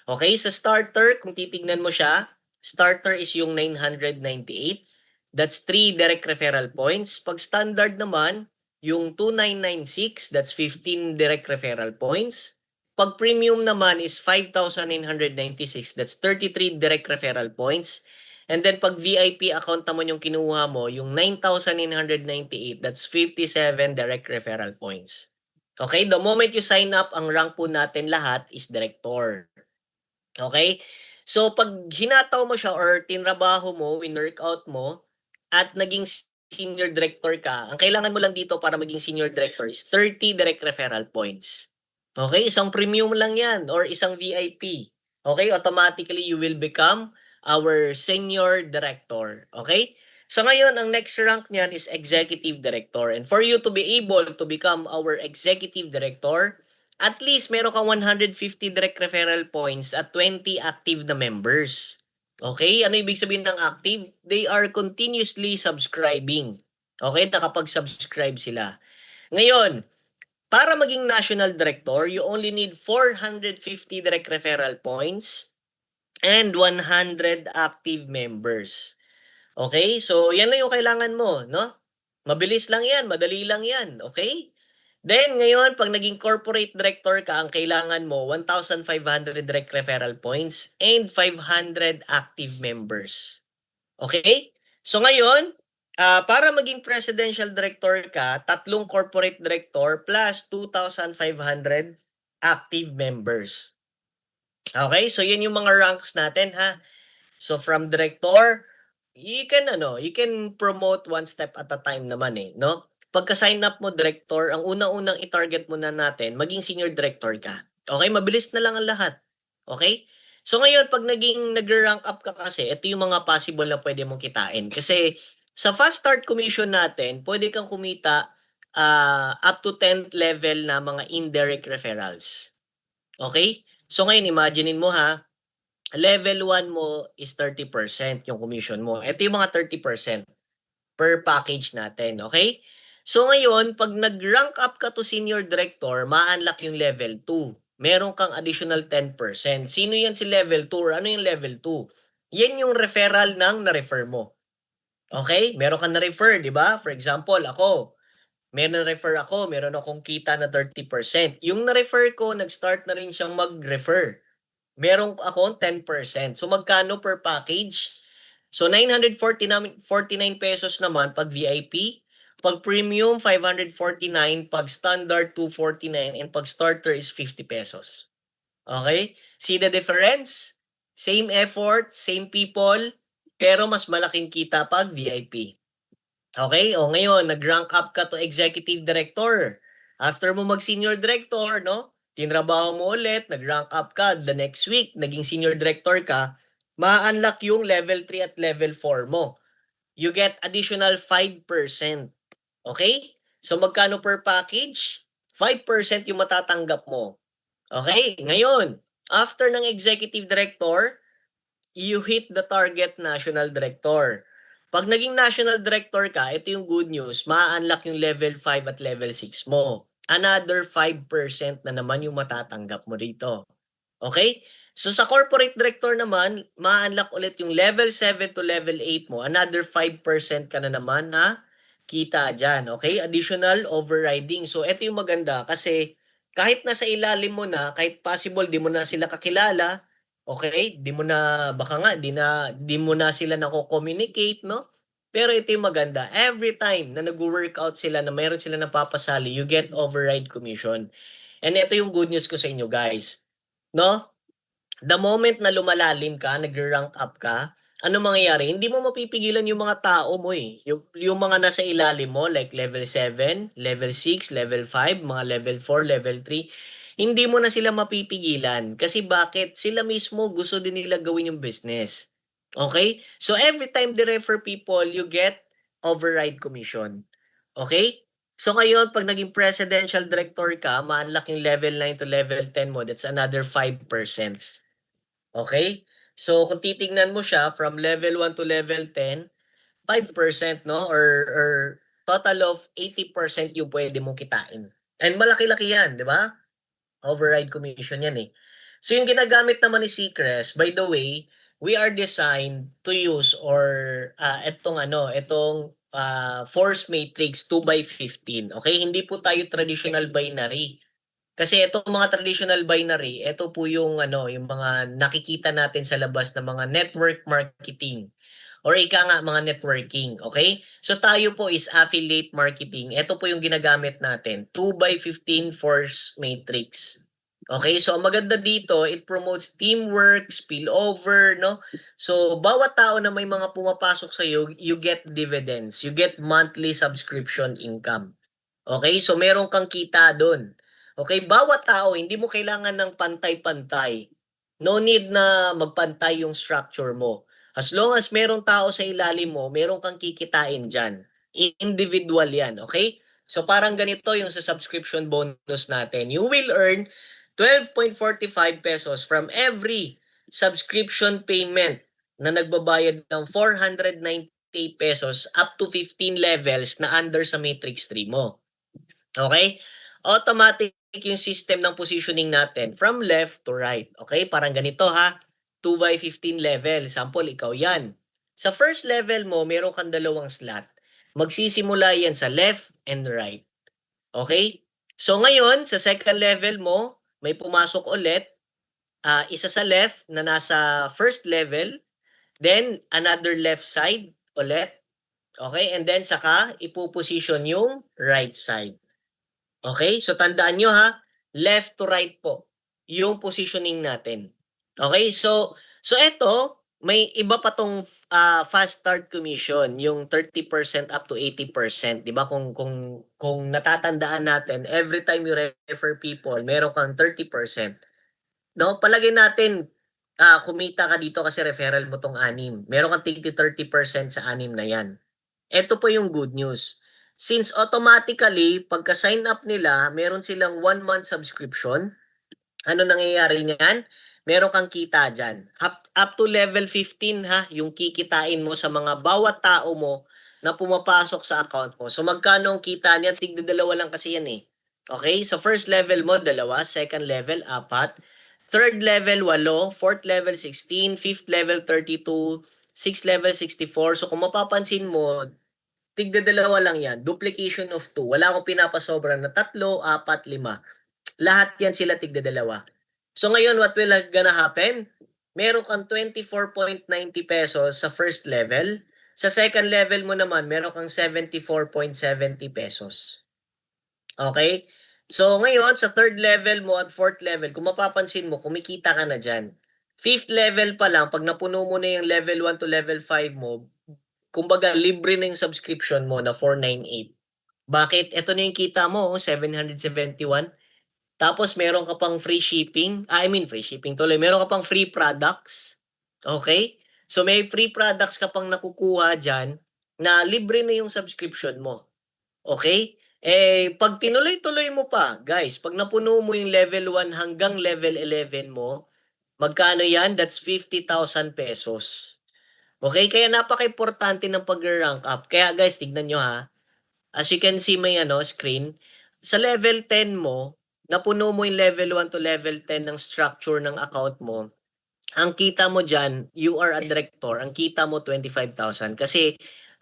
Okay? Sa starter, kung titignan mo siya, starter is yung 998. That's 3 direct referral points. Pag standard naman, yung 2,996, that's 15 direct referral points. Pag premium naman is 5,996, that's 33 direct referral points. And then pag VIP account naman yung kinuha mo, yung 9,998, that's 57 direct referral points. Okay, the moment you sign up, ang rank po natin lahat is director. Okay? So pag hinataw mo siya or tinrabaho mo, winworkout mo, at naging senior director ka, ang kailangan mo lang dito para maging senior director is 30 direct referral points. Okay? Isang premium lang yan or isang VIP. Okay? Automatically, you will become our senior director. Okay? So ngayon, ang next rank niyan is executive director. And for you to be able to become our executive director, at least meron kang 150 direct referral points at 20 active na members. Okay? Ano ibig sabihin ng active? They are continuously subscribing. Okay? Nakapag-subscribe sila. Ngayon, para maging national director, you only need 450 direct referral points and 100 active members. Okay? So, yan lang yung kailangan mo, no? Mabilis lang yan, madali lang yan, okay? Then, ngayon, pag naging corporate director ka, ang kailangan mo, 1,500 direct referral points and 500 active members. Okay? So, ngayon, para maging presidential director ka, 3 corporate director plus 2,500 active members. Okay? So, yun yung mga ranks natin, ha? So from director, you can promote one step at a time naman no? Pagka-sign up mo director, ang una-unang i-target muna natin, maging senior director ka. Okay, mabilis na lang ang lahat. Okay? So ngayon, pag nag-rank up ka kasi, ito yung mga possible na pwede mong kitain. Kasi sa fast start commission natin, pwede kang kumita up to 10th level na mga indirect referrals. Okay? So ngayon, imaginein mo ha, level 1 mo is 30% yung commission mo. Ito yung mga 30% per package natin, okay? So ngayon, pag nag-rank up ka to senior director, ma-unlock yung level 2. Meron kang additional 10%. Sino yan si level 2 or ano yung level 2? Yan yung referral ng na-refer mo. Okay? Meron kang na-refer, di ba? For example, ako, meron na-refer ako, meron akong kita na 30%. Yung na-refer ko, nag-start na rin siyang mag-refer. Meron akong 10%. So magkano per package? So 949 pesos naman pag VIP, pag premium 549, pag standard 249 and pag starter is 50 pesos. Okay? See the difference? Same effort, same people, pero mas malaking kita pag VIP. Okay? O ngayon, nag-rank up ka to executive director. After mo mag-senior director, no? Tinrabaho mo ulit, nag-rank up ka, the next week, naging senior director ka, ma-unlock yung level 3 at level 4 mo. You get additional 5%. Okay? So magkano per package? 5% yung matatanggap mo. Okay? Ngayon, after ng executive director, you hit the target national director. Pag naging national director ka, ito yung good news, ma-unlock yung level 5 at level 6 mo. Another 5% na naman yung matatanggap mo dito. Okay? So sa corporate director naman, ma-unlock ulit yung level 7 to level 8 mo. Another 5% ka na naman na kita dyan. Okay? Additional overriding. So ito yung maganda kasi kahit nasa ilalim mo na, kahit possible di mo na sila kakilala, okay? Di mo na, baka nga, di mo na sila nako-communicate, no? Pero ito yung maganda. Every time na nag-workout sila, na mayroon sila napapasali, you get override commission. And ito yung good news ko sa inyo, guys. No? The moment na lumalalim ka, nag-rank up ka, ano mangyayari? Hindi mo mapipigilan yung mga tao mo eh. Yung mga nasa ilalim mo, like level 7, level 6, level 5, mga level 4, level 3, hindi mo na sila mapipigilan. Kasi bakit? Sila mismo gusto din nila gawin yung business. Okay? So every time they refer people, you get override commission. Okay? So ngayon, pag naging presidential director ka, ma-unlock yung level 9 to level 10 mo, that's another 5%. Okay? So kung titingnan mo siya from level 1 to level 10, 5%, no? Or total of 80% yung pwede mong kitain. And malaki-laki yan, di ba? Override commission yan eh. So yung ginagamit naman ni Seacrest, by the way, we are designed to use or itong force matrix 2 by 15. Okay? Hindi po tayo traditional binary. Kasi itong mga traditional binary, ito po yung yung mga nakikita natin sa labas ng mga network marketing or ika nga mga networking, okay? So tayo po is affiliate marketing. Ito po yung ginagamit natin, 2 by 15 force matrix. Okay, so ang maganda dito, it promotes teamwork, spillover, no? So bawat tao na may mga pumapasok sa iyo, you get dividends, you get monthly subscription income. Okay, so meron kang kita doon. Okay, bawat tao, hindi mo kailangan ng pantay-pantay. No need na magpantay yung structure mo. As long as merong tao sa ilalim mo, meron kang kikitain dyan. Individual yan, okay? So parang ganito yung sa subscription bonus natin. You will earn 12.45 pesos from every subscription payment na nagbabayad ng 498 pesos up to 15 levels na under sa matrix 3 mo. Okay? automatic yung system ng positioning natin from left to right. Okay? Parang ganito ha. 2 by 15 level. Sample, ikaw yan. Sa first level mo, meron kang dalawang slot. Magsisimula yan sa left and right. Okay? So ngayon, sa second level mo, may pumasok ulit. Isa sa left na nasa first level. Then, another left side ulit. Okay? And then, saka, ipuposition yung right side. Okay? So, tandaan nyo ha, left to right po yung positioning natin. Okay? So ito, may iba pa tong fast start commission, yung 30% up to 80%, 'di ba? Kung natatandaan natin, every time you refer people, meron kang 30%. No, palagay natin kumita ka dito kasi referral mo tong anim. Meron kang tig 30% sa anim na 'yan. Ito po yung good news. Since automatically, pagka-sign up nila, meron silang 1 month subscription. Ano nangyayari niyan? Meron kang kita dyan. Up to level 15 ha, yung kikitain mo sa mga bawat tao mo na pumapasok sa account mo. So magkano ang kita niya? Tigda dalawa lang kasi yan eh. Okay? So first level mo, dalawa. Second level, 4. Third level, 8. Fourth level, 16. Fifth level, 32. Sixth level, 64. So kung mapapansin mo, tigda dalawa lang yan. Duplication of 2. Wala akong pinapasobra na 3, 4, 5. Lahat yan sila tigda dalawa. So ngayon, what will gonna happen? Meron kang 24.90 pesos sa first level. Sa second level mo naman, meron kang 74.70 pesos. Okay? So ngayon, sa third level mo at fourth level, kung mapapansin mo, kumikita ka na dyan. Fifth level pa lang, pag napuno mo na yung level 1 to level 5 mo, kumbaga libre na yung subscription mo na 498. Bakit? Ito na yung kita mo, 771. Tapos meron ka pang free shipping. Free shipping tuloy. Meron ka pang free products. Okay? So may free products ka pang nakukuha dyan na libre na yung subscription mo. Okay? Pag tinuloy-tuloy mo pa, guys, pag napuno mo yung level 1 hanggang level 11 mo, magkano yan? That's 50,000 pesos. Okay? Kaya napaka-importante ng pag-rank up. Kaya guys, tignan nyo ha. As you can see may screen, sa level 10 mo, napuno mo yung level 1 to level 10 ng structure ng account mo, ang kita mo dyan, you are a director, ang kita mo 25,000. Kasi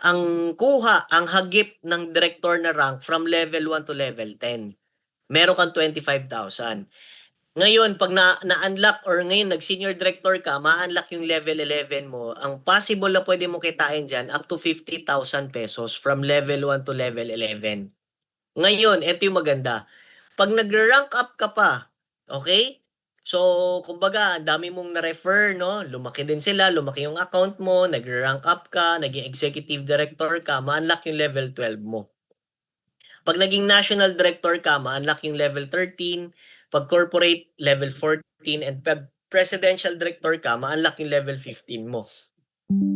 ang kuha, ang hagip ng director na rank from level 1 to level 10. Meron kang 25,000. Ngayon, pag na-unlock or ngayon nag-senior director ka, ma-unlock yung level 11 mo, ang possible na pwede mo kitain dyan, up to 50,000 pesos from level 1 to level 11. Ngayon, eto yung maganda. Pag nag-rank up ka pa, okay? So, kumbaga, ang dami mong na-refer, no? Lumaki din sila, lumaki yung account mo, nag-rank up ka, naging executive director ka, ma-unlock yung level 12 mo. Pag naging national director ka, ma-unlock yung level 13. Pag corporate, level 14. And pag presidential director ka, ma-unlock yung level 15 mo.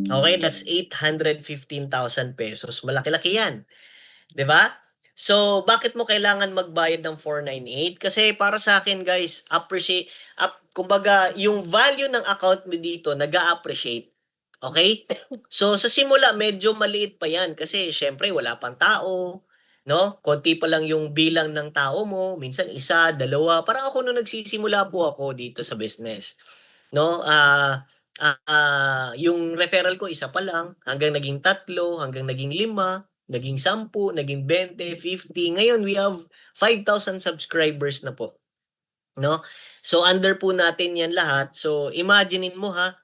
Okay, that's 815,000 pesos. Malaki-laki yan. 'Di ba? So, bakit mo kailangan magbayad ng 498? Kasi para sa akin, guys, kumbaga, yung value ng account mo dito nag-a-appreciate. Okay? So, sa simula, medyo maliit pa yan kasi syempre wala pang tao, no? Konti pa lang yung bilang ng tao mo, minsan isa, dalawa. Parang ako nung nagsisimula po ako dito sa business, no? Yung referral ko isa pa lang, hanggang naging 3, hanggang naging 5, naging 10, naging 20, 50. Ngayon, we have 5,000 subscribers na po. No? So, under po natin yan lahat. So, imaginein mo ha.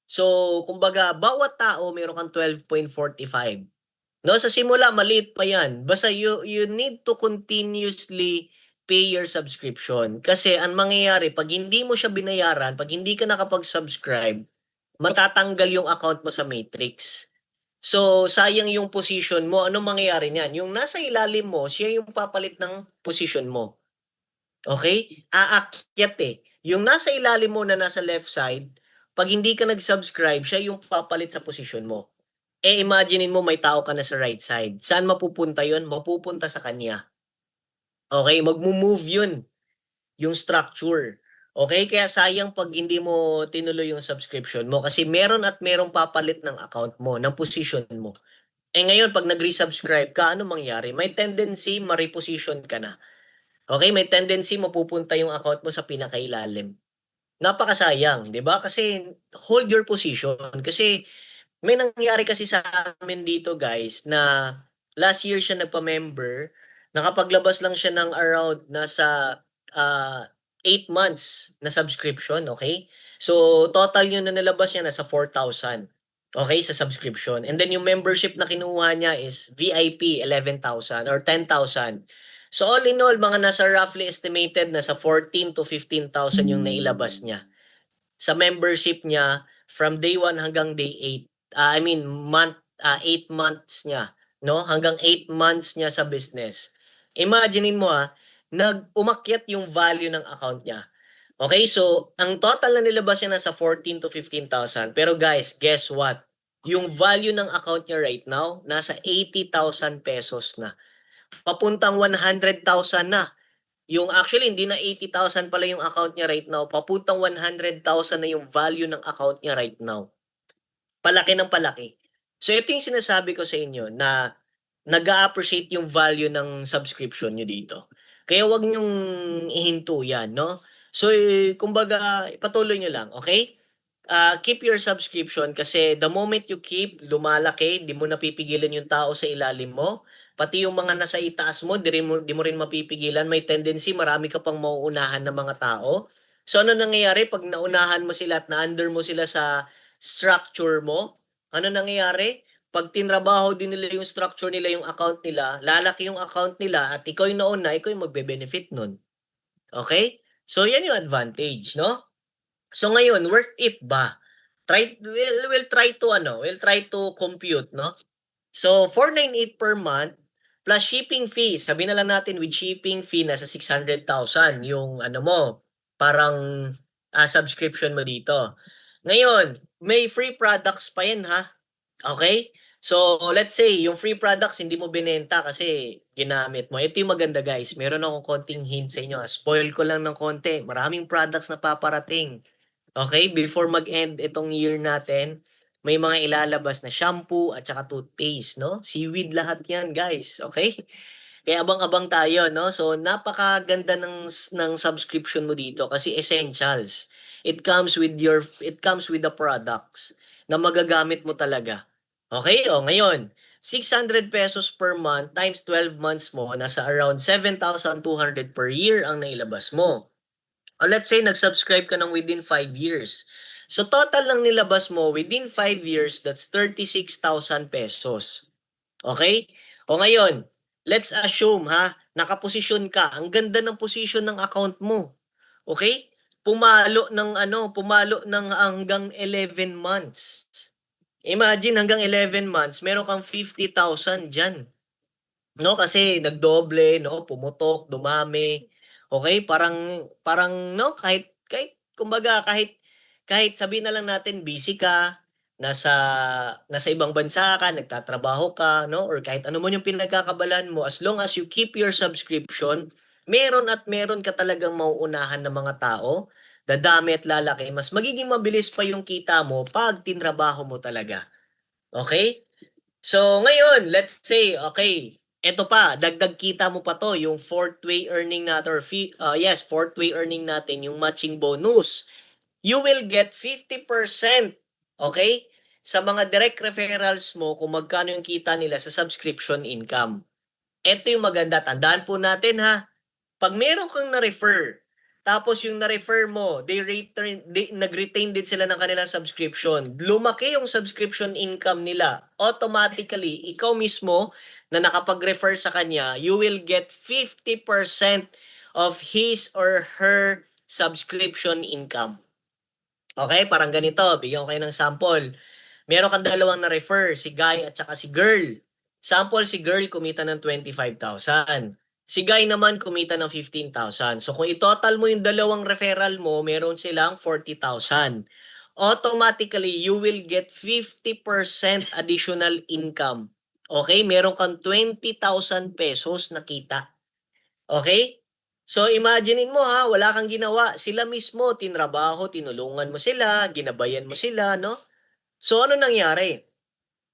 So, kumbaga, bawat tao meron kang 12.45. No, sa simula maliit pa 'yan. Basta you need to continuously pay your subscription. Kasi ang mangyayari pag hindi mo siya binayaran, pag hindi ka nakapag-subscribe, matatanggal yung account mo sa Matrix. So, sayang yung position mo. Anong mangyayari niyan? Yung nasa ilalim mo, siya yung papalit ng position mo. Okay? Aakyat eh. Yung nasa ilalim mo na nasa left side, pag hindi ka nag-subscribe, siya yung papalit sa position mo. Imaginein mo may tao ka na sa right side. Saan mapupunta yun? Mapupunta sa kanya. Okay? Magmo-move yun, yung structure. Okay? Kaya sayang pag hindi mo tinuloy yung subscription mo kasi meron at merong papalit ng account mo, ng position mo. Ngayon, pag nag-resubscribe ka, ano mangyari? May tendency ma-reposition ka na. Okay, may tendency mapupunta yung account mo sa pinakailalim. Napakasayang, 'di ba? Kasi hold your position. Kasi may nangyari kasi sa amin dito guys na last year siya nagpa-member, nakapaglabas lang siya ng around nasa 8 months na subscription, okay? So total yun na nalabas niya nasa 4,000. Okay, sa subscription. And then yung membership na kinuha niya is VIP 11,000 or 10,000. So all in all, mga nasa roughly estimated nasa 14 to 15,000 yung nailabas niya sa membership niya from day 1 hanggang day 8. I mean, 8 months niya, no? Hanggang 8 months niya sa business. Imaginein mo umakyat yung value ng account niya. Okay, so ang total na nilabas niya nasa 14 to 15,000. Pero guys, guess what? Yung value ng account niya right now, nasa 80,000 pesos na. Papuntang 100,000 na. Yung actually hindi na 80,000 pala yung account niya right now, papuntang 100,000 na yung value ng account niya right now. Palaki ng palaki. So ito yung sinasabi ko sa inyo na nag-a-appreciate yung value ng subscription nyo dito. Kaya wag nyong ihinto yan, no? So, kumbaga, patuloy nyo lang, okay? Keep your subscription kasi the moment you keep, lumalaki, di mo napipigilan yung tao sa ilalim mo. Pati yung mga nasa itaas mo, di mo rin mapipigilan. May tendency, marami ka pang mauunahan ng mga tao. So, ano nangyayari pag naunahan mo sila at na-under mo sila sa structure mo? Ano nangyayari? Pag tinrabaho din nila yung structure nila, yung account nila, lalaki yung account nila at ikaw yung nauna, ikaw yung magbe-benefit nun. Okay? So, yan yung advantage, no? So, ngayon, worth it ba? We'll try to, we'll try to compute, no? So, 498 per month plus shipping fee. Sabi na lang natin with shipping fee nasa 600,000 yung parang subscription mo dito. Ngayon, may free products pa yan ha. Okay? So, let's say, yung free products hindi mo binenta kasi ginamit mo. Ito yung maganda guys. Meron akong konting hint sa inyo. Spoil ko lang ng konti. Maraming products na paparating. Okay? Before mag-end itong year natin, may mga ilalabas na shampoo at saka toothpaste, no? Seaweed lahat yan guys. Okay? Kaya abang-abang tayo, no? So, napakaganda ng subscription mo dito kasi essentials. It comes with the products na magagamit mo talaga. Okay? O, ngayon, 600 pesos per month times 12 months mo, nasa around 7,200 per year ang nailabas mo. O, let's say, nag-subscribe ka ng within 5 years. So, total lang nilabas mo within 5 years, that's 36,000 pesos. Okay? O ngayon, let's assume nakaposisyon ka. Ang ganda ng position ng account mo. Okay? Pumalo ng hanggang 11 months. Imagine hanggang 11 months, meron kang 50,000 diyan. No, kasi nagdoble, no, pumutok, dumami. Okay? Parang parang no, kahit kumbaga kahit sabihin na lang natin busy ka, nasa nasa ibang bansa ka, nagtatrabaho ka, no, or kahit ano man yung pinagkakaabalahan mo, as long as you keep your subscription, meron at meron ka talagang mauunahan ng mga tao, dadami at lalaki, mas magiging mabilis pa yung kita mo pag tinrabaho mo talaga. Okay? So, ngayon, let's say, okay, eto pa, dagdag kita mo pa to, yung fourth way earning natin, fourth way earning natin, yung matching bonus. You will get 50%, okay, sa mga direct referrals mo kung magkano yung kita nila sa subscription income. Ito yung maganda. Tandaan po natin pag meron kang na-refer, tapos yung na-refer mo, nag-retain din sila ng kanilang subscription. Lumaki yung subscription income nila. Automatically, ikaw mismo na nakapag-refer sa kanya, you will get 50% of his or her subscription income. Okay, parang ganito, bigyan ko kayo ng sample. Meron kang dalawang na-refer, si Guy at saka si Girl. Sample, si Girl kumita ng 25,000. Si Guy naman kumita ng 15,000. So kung i-total mo yung dalawang referral mo, meron silang 40,000. Automatically, you will get 50% additional income. Okay? Meron kang 20,000 pesos na kita. Okay? So imaginein mo wala kang ginawa. Sila mismo tinrabaho, tinulungan mo sila, ginabayan mo sila, no? So ano nangyari?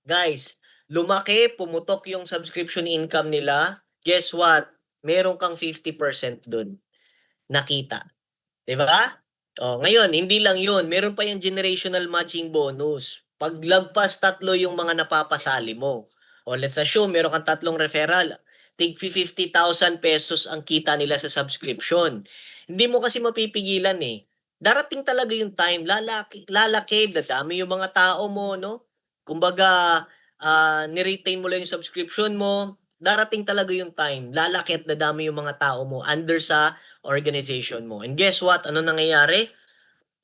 Guys, lumaki, pumutok yung subscription income nila. Guess what? meron kang 50% dun nakita. 'Di ba? Ngayon, hindi lang 'yun, meron pa yung generational matching bonus. Pag lagpas 3 yung mga napapasali mo. Let's assume meron kang 3 referral. Tig 50,000 pesos ang kita nila sa subscription. Hindi mo kasi mapipigilan eh. Darating talaga yung time, lalaki, dadami yung mga tao mo, no? Kumbaga, ni-retain mo lang yung subscription mo, darating talaga yung time, lalaki at dadami yung mga tao mo under sa organization mo. And guess what? Ano nangyayari?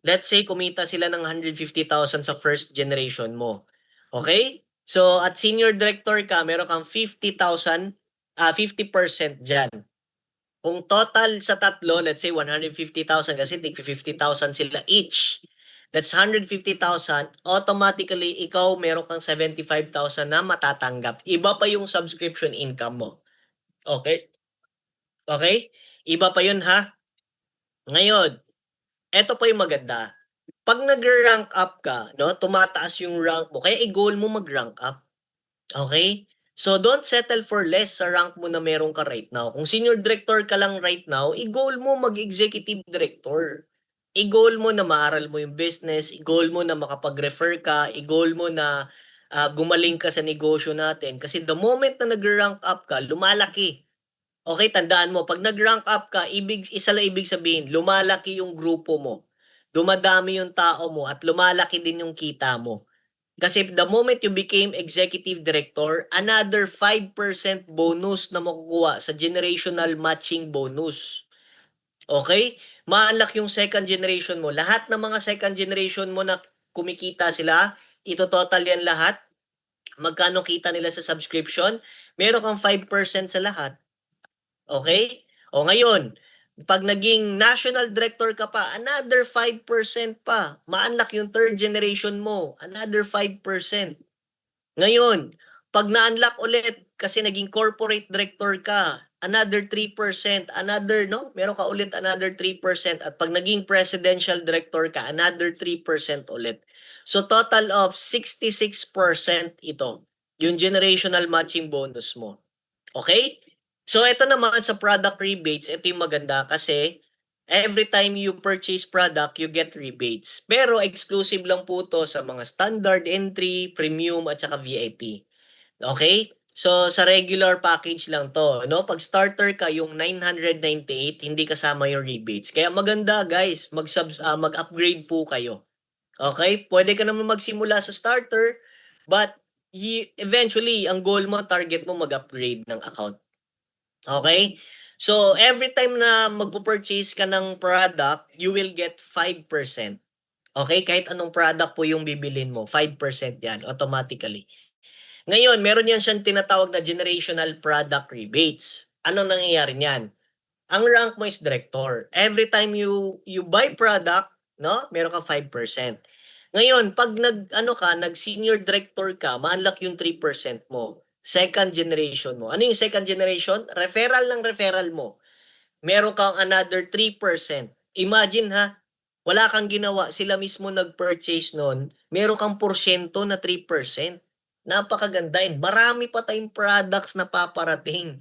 Let's say kumita sila ng 150,000 sa first generation mo. Okay? So at senior director ka, meron kang 50% diyan. Kung total sa tatlo, let's say 150,000 kasi tig 50,000 sila each. That's 150,000. Automatically, ikaw meron kang 75,000 na matatanggap. Iba pa yung subscription income mo. Okay? Okay? Iba pa yun ha? Ngayon, eto pa yung maganda. Pag nag-rank up ka, no, tumataas yung rank mo. Kaya i-goal mo mag-rank up. Okay? So don't settle for less sa rank mo na meron ka right now. Kung senior director ka lang right now, i-goal mo mag-executive director. I-goal mo na maaral mo yung business, i-goal mo na makapag-refer ka, i-goal mo na gumaling ka sa negosyo natin. Kasi the moment na nag-rank up ka, lumalaki. Okay, tandaan mo, pag nag-rank up ka, isa lang ibig sabihin, lumalaki yung grupo mo. Dumadami yung tao mo at lumalaki din yung kita mo. Kasi the moment you became executive director, another 5% bonus na makukuha sa generational matching bonus. Okay? Ma-unlock yung second generation mo. Lahat ng mga second generation mo na kumikita sila, ito total yan lahat. Magkano kita nila sa subscription? Meron kang 5% sa lahat. Okay? Ngayon, pag naging national director ka pa, another 5% pa. Ma-unlock yung third generation mo, another 5%. Ngayon, pag na-unlock ulit kasi naging corporate director ka, another 3%, another, no? Meron ka ulit another 3%. At pag naging presidential director ka, another 3% ulit. So total of 66% ito, yung generational matching bonus mo. Okay? So ito naman sa product rebates, ito yung maganda kasi every time you purchase product, you get rebates. Pero exclusive lang po to sa mga standard entry, premium at saka VIP. Okay? So sa regular package lang to, no? Pag starter ka yung 998, hindi kasama yung rebates. Kaya maganda guys, mag-upgrade po kayo. Okay? Pwede ka naman magsimula sa starter, but eventually ang goal mo, target mo mag-upgrade ng account. Okay? So, every time na magpo-purchase ka ng product, you will get 5%. Okay? Kahit anong product po yung bibilin mo, 5% yan, automatically. Ngayon, meron yan siyang tinatawag na generational product rebates. Anong nangyayari niyan? Ang rank mo is director. Every time you buy product, no, meron kang 5%. Ngayon, pag nag senior director ka, ma-unlock yung 3% mo. Second generation mo. Ano yung second generation? Referral ng referral mo. Meron kang another 3%. Imagine ha, wala kang ginawa, sila mismo nag-purchase nun, meron kang porsyento na 3%. Napakaganda yun. Marami pa tayong products na paparating.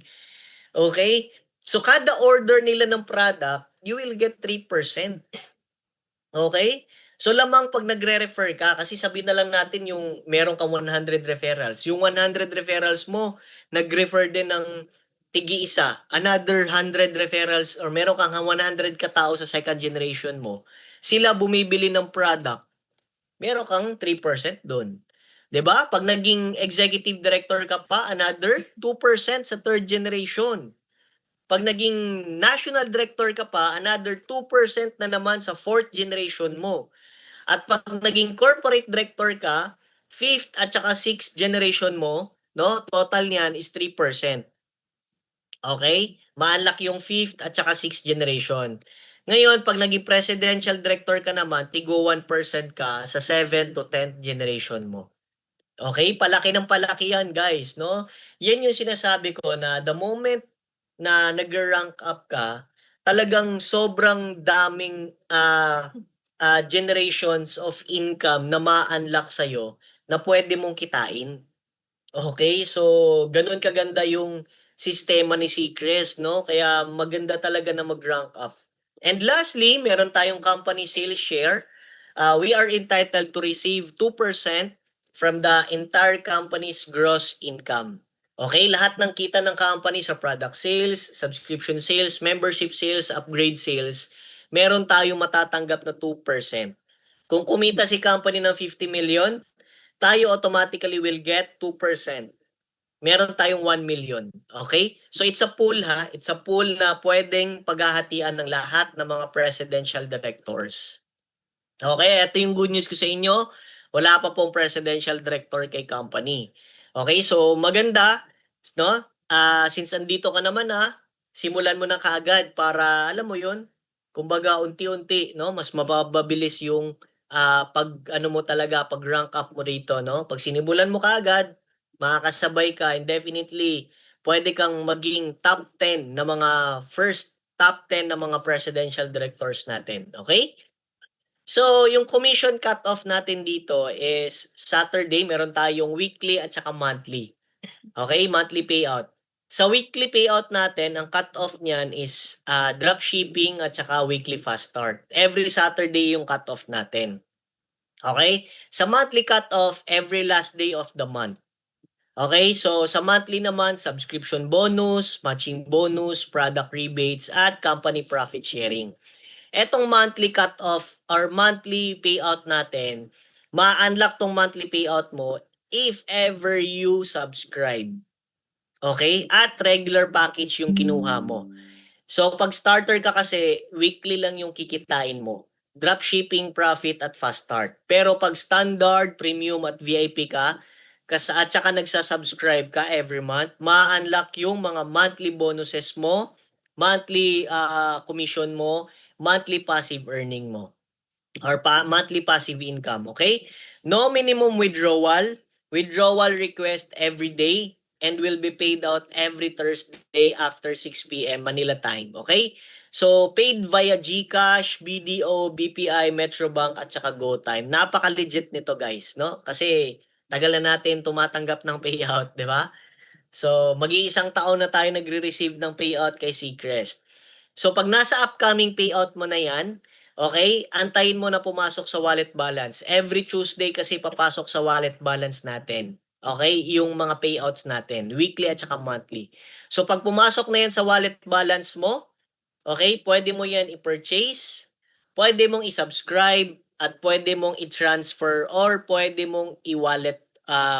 Okay? So, kada order nila ng product, you will get 3%. Okay? So, lamang pag nagre-refer ka, kasi sabihin na lang natin yung meron kang 100 referrals. Yung 100 referrals mo, nag-refer din ng tigi-isa. Another 100 referrals or meron kang 100 katao sa second generation mo. Sila bumibili ng product, meron kang 3% doon. 'Di ba? Pag naging executive director ka pa, another 2% sa third generation. Pag naging national director ka pa, another 2% na naman sa fourth generation mo. At pag naging corporate director ka, fifth at saka sixth generation mo, no, total niyan is 3%. Okay? Ma-unlock yung fifth at saka sixth generation. Ngayon, pag naging presidential director ka naman, tigo 1% ka sa 7th to 10th generation mo. Okay? Palaki ng palaki yan, guys, no? Yan yung sinasabi ko na the moment na nag-rank up ka, talagang sobrang daming generations of income na ma-unlock sa'yo na pwede mong kitain. Okay? So, ganun kaganda yung sistema ni Seacrest, no? Kaya maganda talaga na mag-rank up. And lastly, meron tayong company sales share. We are entitled to receive 2% from the entire company's gross income. Okay, lahat ng kita ng company sa product sales, subscription sales, membership sales, upgrade sales, meron tayong matatanggap na 2%. Kung kumita si company ng 50 million, tayo automatically will get 2%. Meron tayong 1 million. Okay? So it's a pool ha. It's a pool na pwedeng paghahatian ng lahat ng mga presidential directors. Okay, ito yung good news ko sa inyo. Wala pa pong presidential director kay company. Okay, so maganda, no? Since andito ka naman simulan mo na kaagad para alam mo 'yon. Kumbaga unti-unti, no? Mas mababilis yung pag ano mo talaga, pag rank up mo dito, no? Pag sinimulan mo kaagad, makakasabay ka and definitely pwede kang maging top 10 na mga first top 10 na mga presidential directors natin. Okay? So, yung commission cut-off natin dito is Saturday, meron tayong weekly at saka monthly. Okay, monthly payout. Sa weekly payout natin, ang cut-off niyan is drop shipping at saka weekly fast start. Every Saturday yung cut-off natin. Okay? Sa monthly cut-off, every last day of the month. Okay, so sa monthly naman, subscription bonus, matching bonus, product rebates, at company profit sharing. Etong monthly cut-off or monthly payout natin, ma-unlock tong monthly payout mo if ever you subscribe. Okay? At regular package yung kinuha mo. So, pag starter ka kasi, weekly lang yung kikitain mo. Drop shipping, profit, at fast start. Pero pag standard, premium, at VIP ka, at saka nagsasubscribe ka every month, ma-unlock yung mga monthly bonuses mo, monthly commission mo, monthly passive earning mo or monthly passive income, okay? No minimum withdrawal. Withdrawal request every day and will be paid out every Thursday after 6 p.m. Manila time, okay? So, paid via GCash, BDO, BPI, Metrobank, at saka GoTime. Napaka-legit nito, guys, no? Kasi tagal na natin tumatanggap ng payout, di ba? So, mag-iisang taon na tayo nagre-receive ng payout kay Seacrest. So, pag nasa upcoming payout mo na yan, okay, antayin mo na pumasok sa wallet balance. Every Tuesday kasi papasok sa wallet balance natin. Okay, yung mga payouts natin, weekly at saka monthly. So, pag pumasok na yan sa wallet balance mo, okay, pwede mo yan i-purchase, pwede mong i-subscribe, at pwede mong i-transfer or pwede mong i-wallet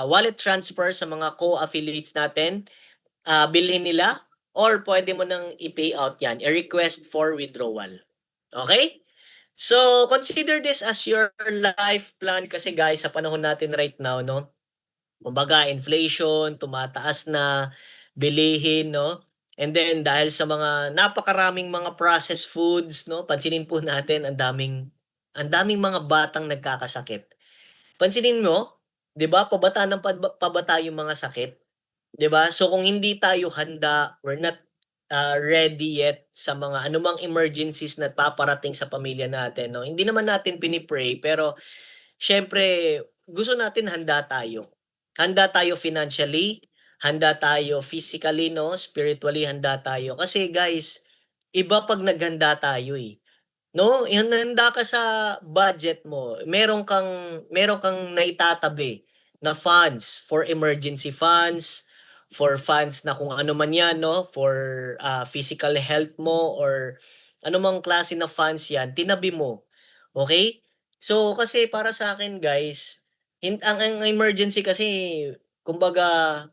wallet transfer sa mga co-affiliates natin, bilhin nila, or pwede mo nang i-pay out yan, i-request for withdrawal. Okay? So, consider this as your life plan kasi guys, sa panahon natin right now, no? Kumbaga, inflation, tumataas na, bilihin, no? And then, dahil sa mga napakaraming mga processed foods, no? Pansinin po natin, ang daming mga batang nagkakasakit. Pansinin mo, 'di ba, pabata ng pabata yung mga sakit, 'di ba? So kung hindi tayo handa, we're not ready yet sa mga anumang emergencies na paparating sa pamilya natin, no? Hindi naman natin pinipray pero siyempre gusto natin handa tayo. Handa tayo financially, handa tayo physically, no? Spiritually handa tayo. Kasi guys, iba pag naghanda tayo eh. No, yung handa ka sa budget mo, meron kang naitatabi na funds for emergency funds, for funds na kung ano man 'yan 'no, for physical health mo or anumang klase na funds 'yan, tinabi mo. Okay? So, kasi para sa akin guys, ang emergency kasi kumbaga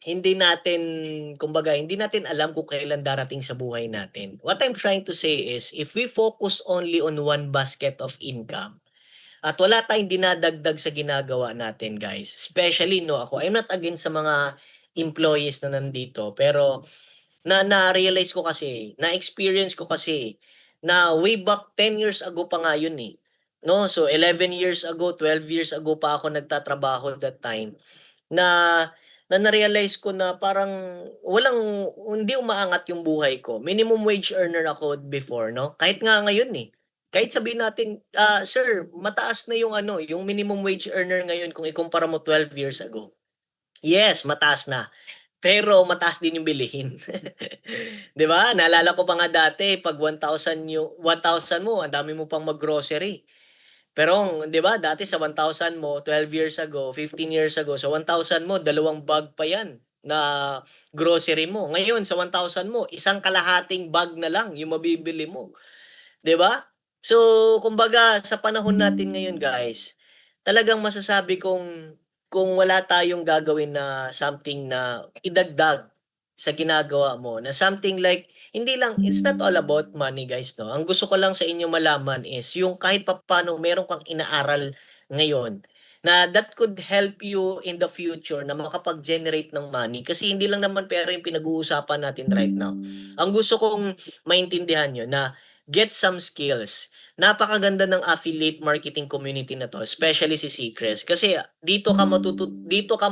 hindi natin alam kung kailan darating sa buhay natin. What I'm trying to say is, if we focus only on one basket of income, at wala tayong dinadagdag sa ginagawa natin, guys. Especially, no, I'm not against sa mga employees na nandito, pero na-realize ko kasi, na-experience ko kasi, na way back 10 years ago pa nga yun eh. No, so 11 years ago, 12 years ago pa ako nagtatrabaho that time na na-realize ko na parang hindi umaangat yung buhay ko. Minimum wage earner ako before, no? Kahit nga ngayon eh. Kahit sabihin natin, sir, mataas na yung yung minimum wage earner ngayon kung ikumpara mo 12 years ago. Yes, mataas na. pero mataas din yung bilihin. 'Di ba? Naalala ko pa nga dati 'pag 1,000 1,000 mo, ang dami mo pang mag-grocery. Pero 'di ba dati sa 1,000 mo 12 years ago, 15 years ago, sa 1,000 mo 2 bag pa 'yan na grocery mo. Ngayon sa 1,000 mo, isang kalahating bag na lang yung mabibili mo. 'Di ba? So, kumbaga sa panahon natin ngayon guys, talagang masasabi kong kung wala tayong gagawin na something na idagdag sa ginagawa mo, na something like hindi lang it's not all about money guys 'no. Ang gusto ko lang sa inyo malaman is yung kahit papaano meron kang inaaral ngayon na that could help you in the future na makapag-generate ng money kasi hindi lang naman pera yung pinag-uusapan natin right now. Ang gusto kong maintindihan niyo na get some skills. Napakaganda ng affiliate marketing community na 'to, especially si Seacrest. Kasi dito ka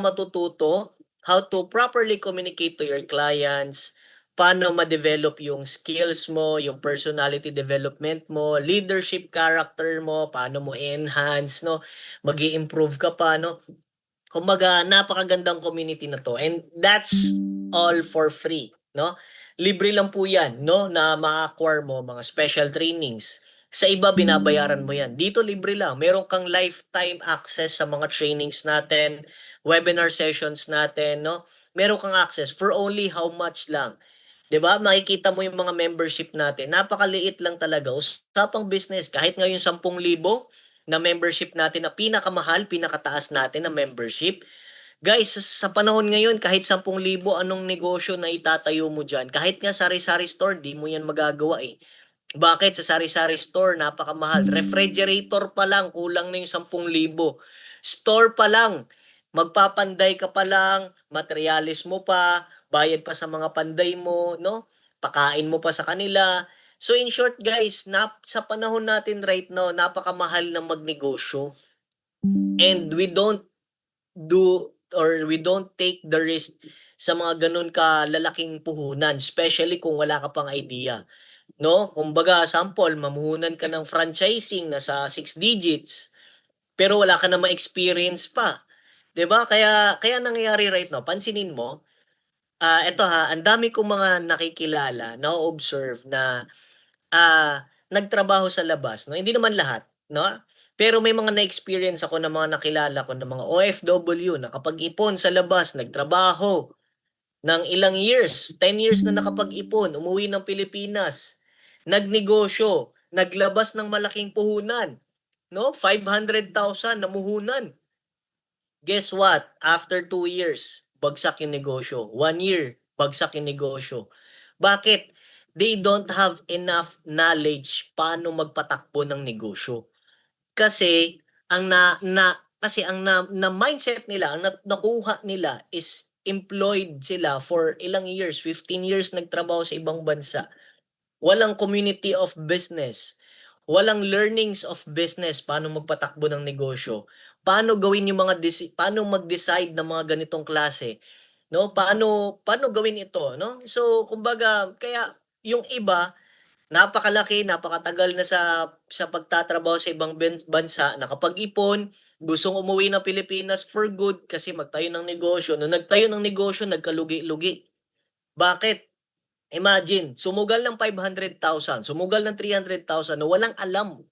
matututo how to properly communicate to your clients, paano ma-develop yung skills mo, yung personality development mo, leadership character mo, paano mo i-enhance 'no, mag improve ka pa 'no. Kumbaga napakagandang community na 'to and that's all for free 'no. Libre lang po 'yan 'no, na ma-acquire mo mga special trainings. Sa iba binabayaran mo 'yan, dito libre lang. Meron kang lifetime access sa mga trainings natin, webinar sessions natin 'no. Meron kang access for only how much lang, 'di ba? Makikita mo yung mga membership natin, napakaliit lang talaga, usapang business. Kahit nga yung 10,000 na membership natin na pinakamahal, pinakataas natin na membership. Guys, sa panahon ngayon kahit 10,000 anong negosyo na itatayo mo diyan, kahit nga sari-sari store 'di mo 'yan magagawa, eh. Bakit? Sa sari-sari store napakamahal. Refrigerator pa lang kulang na yung 10,000. Store pa lang, magpapanday ka pa lang, materyales mo pa, bayad pa sa mga panday mo 'no, pakain mo pa sa kanila. So in short guys, sa panahon natin right now napakamahal ng magnegosyo and we don't take the risk sa mga gano'n kalalaking puhunan, especially kung wala ka pang idea. 'No, kumbaga sample mamuhunan ka ng franchising na sa 6 digits, pero wala ka namang experience pa, 'di ba? Kaya kaya nangyayari right now pansinin mo, eto ha, ang dami kong mga nakikilala, na observe na, nagtrabaho sa labas 'no, hindi naman lahat 'no, pero may mga na-experience ako na mga nakilala ko na mga OFW nakapag-ipon sa labas, nagtrabaho ng ilang years, 10 years na nakapag-ipon, umuwi ng Pilipinas, nagnegosyo, naglabas ng malaking puhunan, 'no, 500,000 namuhunan. Guess what? After 2 years, bagsak yung negosyo. 1 year, bagsak yung negosyo. Bakit? They don't have enough knowledge paano magpatakbo ng negosyo. Kasi ang mindset nila, ang nakuha nila is employed sila for ilang years, 15 years nagtrabaho sa ibang bansa. Walang community of business, walang learnings of business, paano magpatakbo ng negosyo, paano mag-decide ng mga ganitong klase, 'no? Paano gawin ito, 'no? So, kumbaga kaya yung iba napakalaki, napakatagal na sa pagtatrabaho sa ibang bansa, nakapag-ipon, gustong umuwi ng Pilipinas for good kasi magtayo ng negosyo. Nung nagtayo ng negosyo, nagkalugi-lugi. Bakit? Imagine, sumugal ng 500,000, sumugal ng 300,000 na walang alam.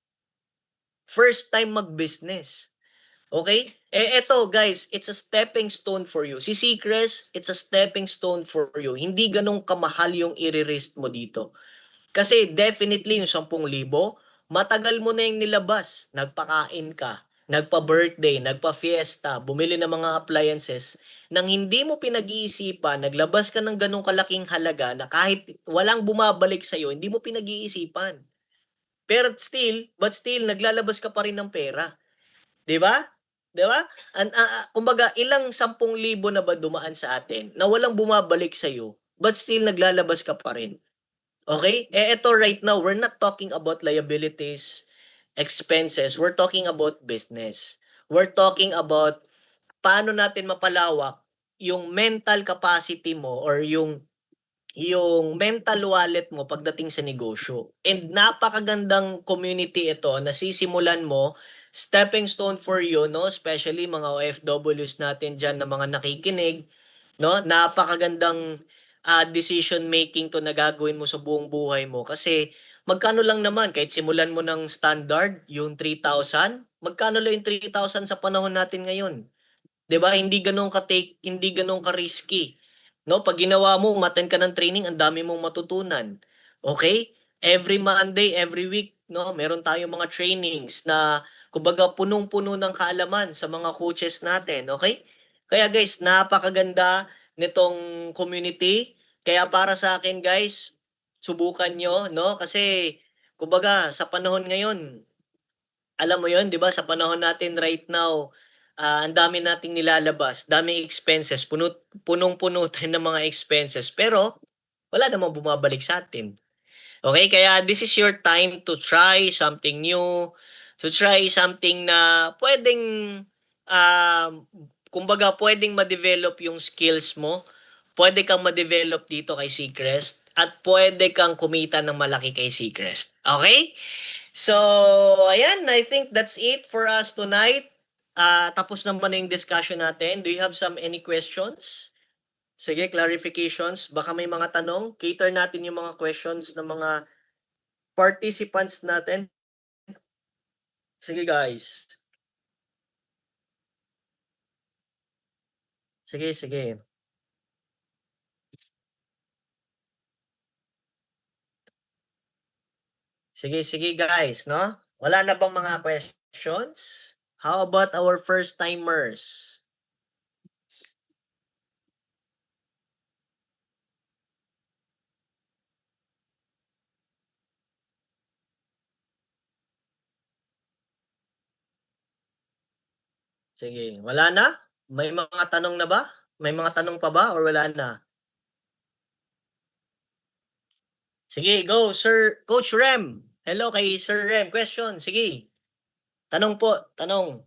First time mag-business. Okay? Eh eto guys, it's a stepping stone for you. Si Seacrest, it's a stepping stone for you. Hindi ganun kamahal yung i-risk mo dito. Kasi definitely yung 10,000, matagal mo na yung nilabas. Nagpakain ka, nagpa-birthday, nagpa-fiesta, bumili ng mga appliances nang hindi mo pinag-iisipan, naglabas ka ng ganong kalaking halaga na kahit walang bumabalik sa'yo, hindi mo pinag-iisipan. But still, naglalabas ka pa rin ng pera. 'Di ba? 'Di ba? Kumbaga ilang 10,000 na ba dumaan sa atin na walang bumabalik sa'yo, but still naglalabas ka pa rin. Okay? Eh, eto right now, we're not talking about liabilities, expenses. We're talking about business. We're talking about paano natin mapalawak yung mental capacity mo or yung mental wallet mo pagdating sa negosyo. And napakagandang community ito, nasisimulan mo, stepping stone for you, no? Especially mga OFWs natin dyan na mga nakikinig. no? Napakagandang decision making 'to na gagawin mo sa buong buhay mo kasi magkano lang naman kahit simulan mo ng standard yung 3,000, magkano lang yung 3,000 sa panahon natin ngayon? 'Di ba, hindi gano'n ka-risky, 'no? 'Pag ginawa mo, umattend ka ng training, ang dami mong matutunan, okay. Every Monday, every week, 'no, meron tayong mga trainings na kumbaga punong-puno ng kaalaman sa mga coaches natin, okay. Kaya guys, napakaganda nitong community. Kaya para sa akin guys, subukan niyo, 'no, kasi kumbaga sa panahon ngayon alam mo yon 'di ba, sa panahon natin right now, ang dami nating nilalabas, daming expenses, punong-puno tayo ng mga expenses, pero wala namang bumabalik sa atin. Okay, kaya this is your time to try something new, to try something na puwedeng, um, kumbaga puwedeng ma-develop yung skills mo, puwede kang ma-develop dito kay Seacrest at puwede kang kumita ng malaki kay Seacrest, okay. So, ayan, I think that's it for us tonight. Tapos naman na yung discussion natin. Do you have any questions? Sige, clarifications. Baka may mga tanong. Cater natin yung mga questions ng mga participants natin. Sige, guys. Sige, sige. Sige, sige, guys, no? Wala na bang mga questions? How about our first timers? Sige, wala na? May mga tanong na ba? May mga tanong pa ba or wala na? Sige, go Sir Coach Rem. Hello kay Sir Rem. Question, sige. Tanong po, tanong.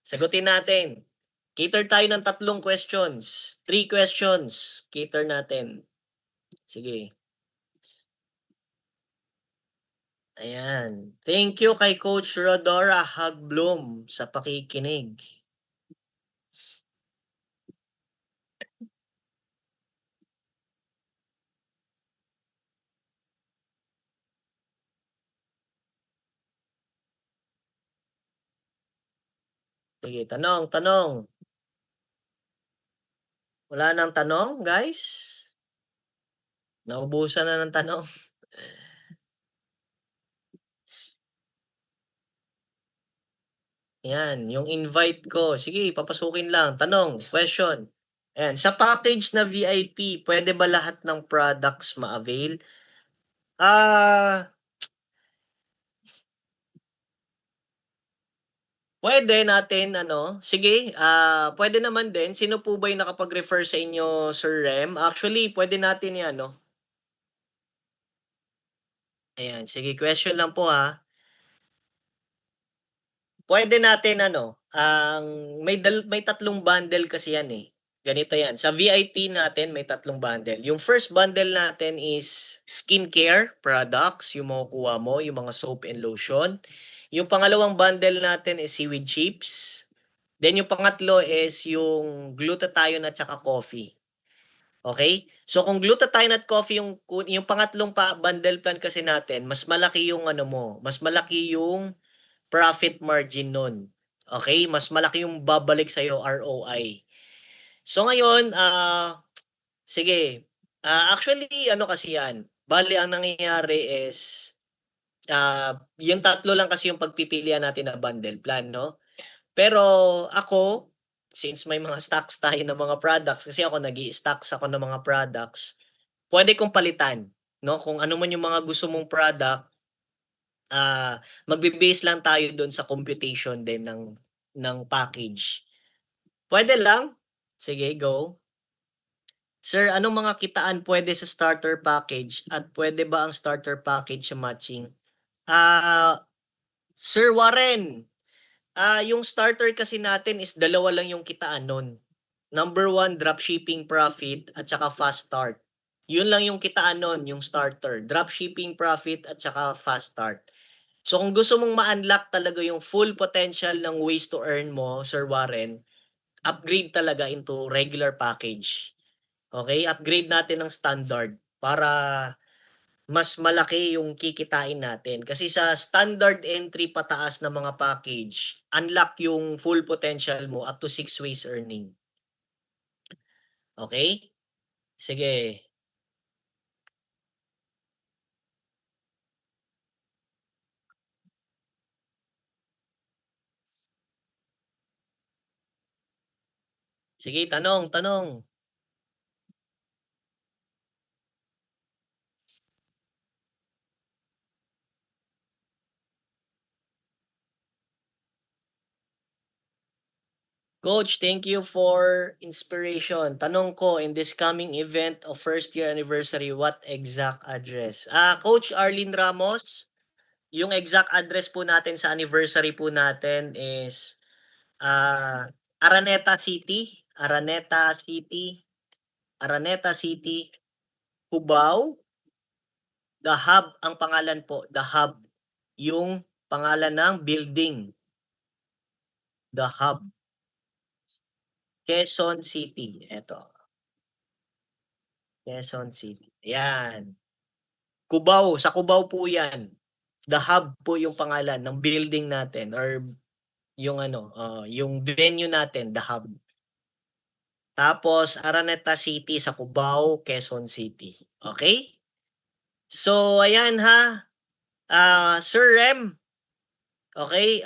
Sagutin natin. Cater tayo ng 3 questions. 3 questions. Cater natin. Sige. Ayan. Thank you kay Coach Rodora Hagblom sa pakikinig. Sige, tanong, tanong. Wala nang tanong, guys? Naubusan na ng tanong. Yan, yung invite ko. Sige, papasukin lang. Tanong, question. Ayan, sa package na VIP, pwede ba lahat ng products ma-avail? Ah, pwede natin ano, sige, pwede naman din. Sino po ba yung nakapag-refer sa inyo, Sir Rem? Actually, pwede natin 'yan 'no. Ayan, sige, question lang po ha. Pwede natin ano, may tatlong bundle kasi yan, eh. Ganito yan, sa VIP natin may tatlong bundle. Yung first bundle natin is skincare products, yung makukuha mo, yung mga soap and lotion. Yung pangalawang bundle natin is seaweed chips. Then yung pangatlo is yung glutathione at saka coffee. Okay? So kung glutathione at coffee yung pangatlong bundle plan kasi natin, mas malaki yung ano mo, mas malaki yung profit margin nun. Okay, mas malaki yung babalik sa'yo ROI. So ngayon, sige, actually ano kasi yan, bale ang nangyayari is, yung tatlo lang kasi yung pagpipilian natin na bundle plan 'no. Pero ako, since may mga stocks tayo ng mga products, kasi ako nag-i-stocks ako ng mga products, puwede kong palitan 'no, kung ano man yung mga gusto mong product. Magbe-base lang tayo dun sa computation din ng package. Puwede lang? Sige, go. Sir, anong mga kitaan puwede sa starter package at puwede ba ang starter package matching? Ah, Sir Warren, yung starter kasi natin is dalawa lang yung kitaan nun. Number one, dropshipping profit at saka fast start. Yun lang yung kitaan nun, yung starter. Dropshipping profit at saka fast start. So kung gusto mong ma-unlock talaga yung full potential ng ways to earn mo, Sir Warren, upgrade talaga into regular package. Okay? Upgrade natin ng standard para mas malaki yung kikitain natin. Kasi sa standard entry pataas na mga package, unlock yung full potential mo up to 6 ways earning. Okay? Sige. Sige, tanong, tanong. Coach, thank you for inspiration. Tanong ko, in this coming event of first year anniversary, what exact address? Coach Arlene Ramos, yung exact address po natin sa anniversary po natin is Araneta City, Araneta City, Araneta City, Cubao. The Hub ang pangalan po, The Hub. Yung pangalan ng building, The Hub, Quezon City. Eto, Quezon City. Ayan. Cubao, sa Cubao po 'yan. The Hub po yung pangalan ng building natin or yung ano, yung venue natin, The Hub. Tapos Araneta City sa Cubao, Quezon City. Okay? So ayan ha, Sir Rem, okay,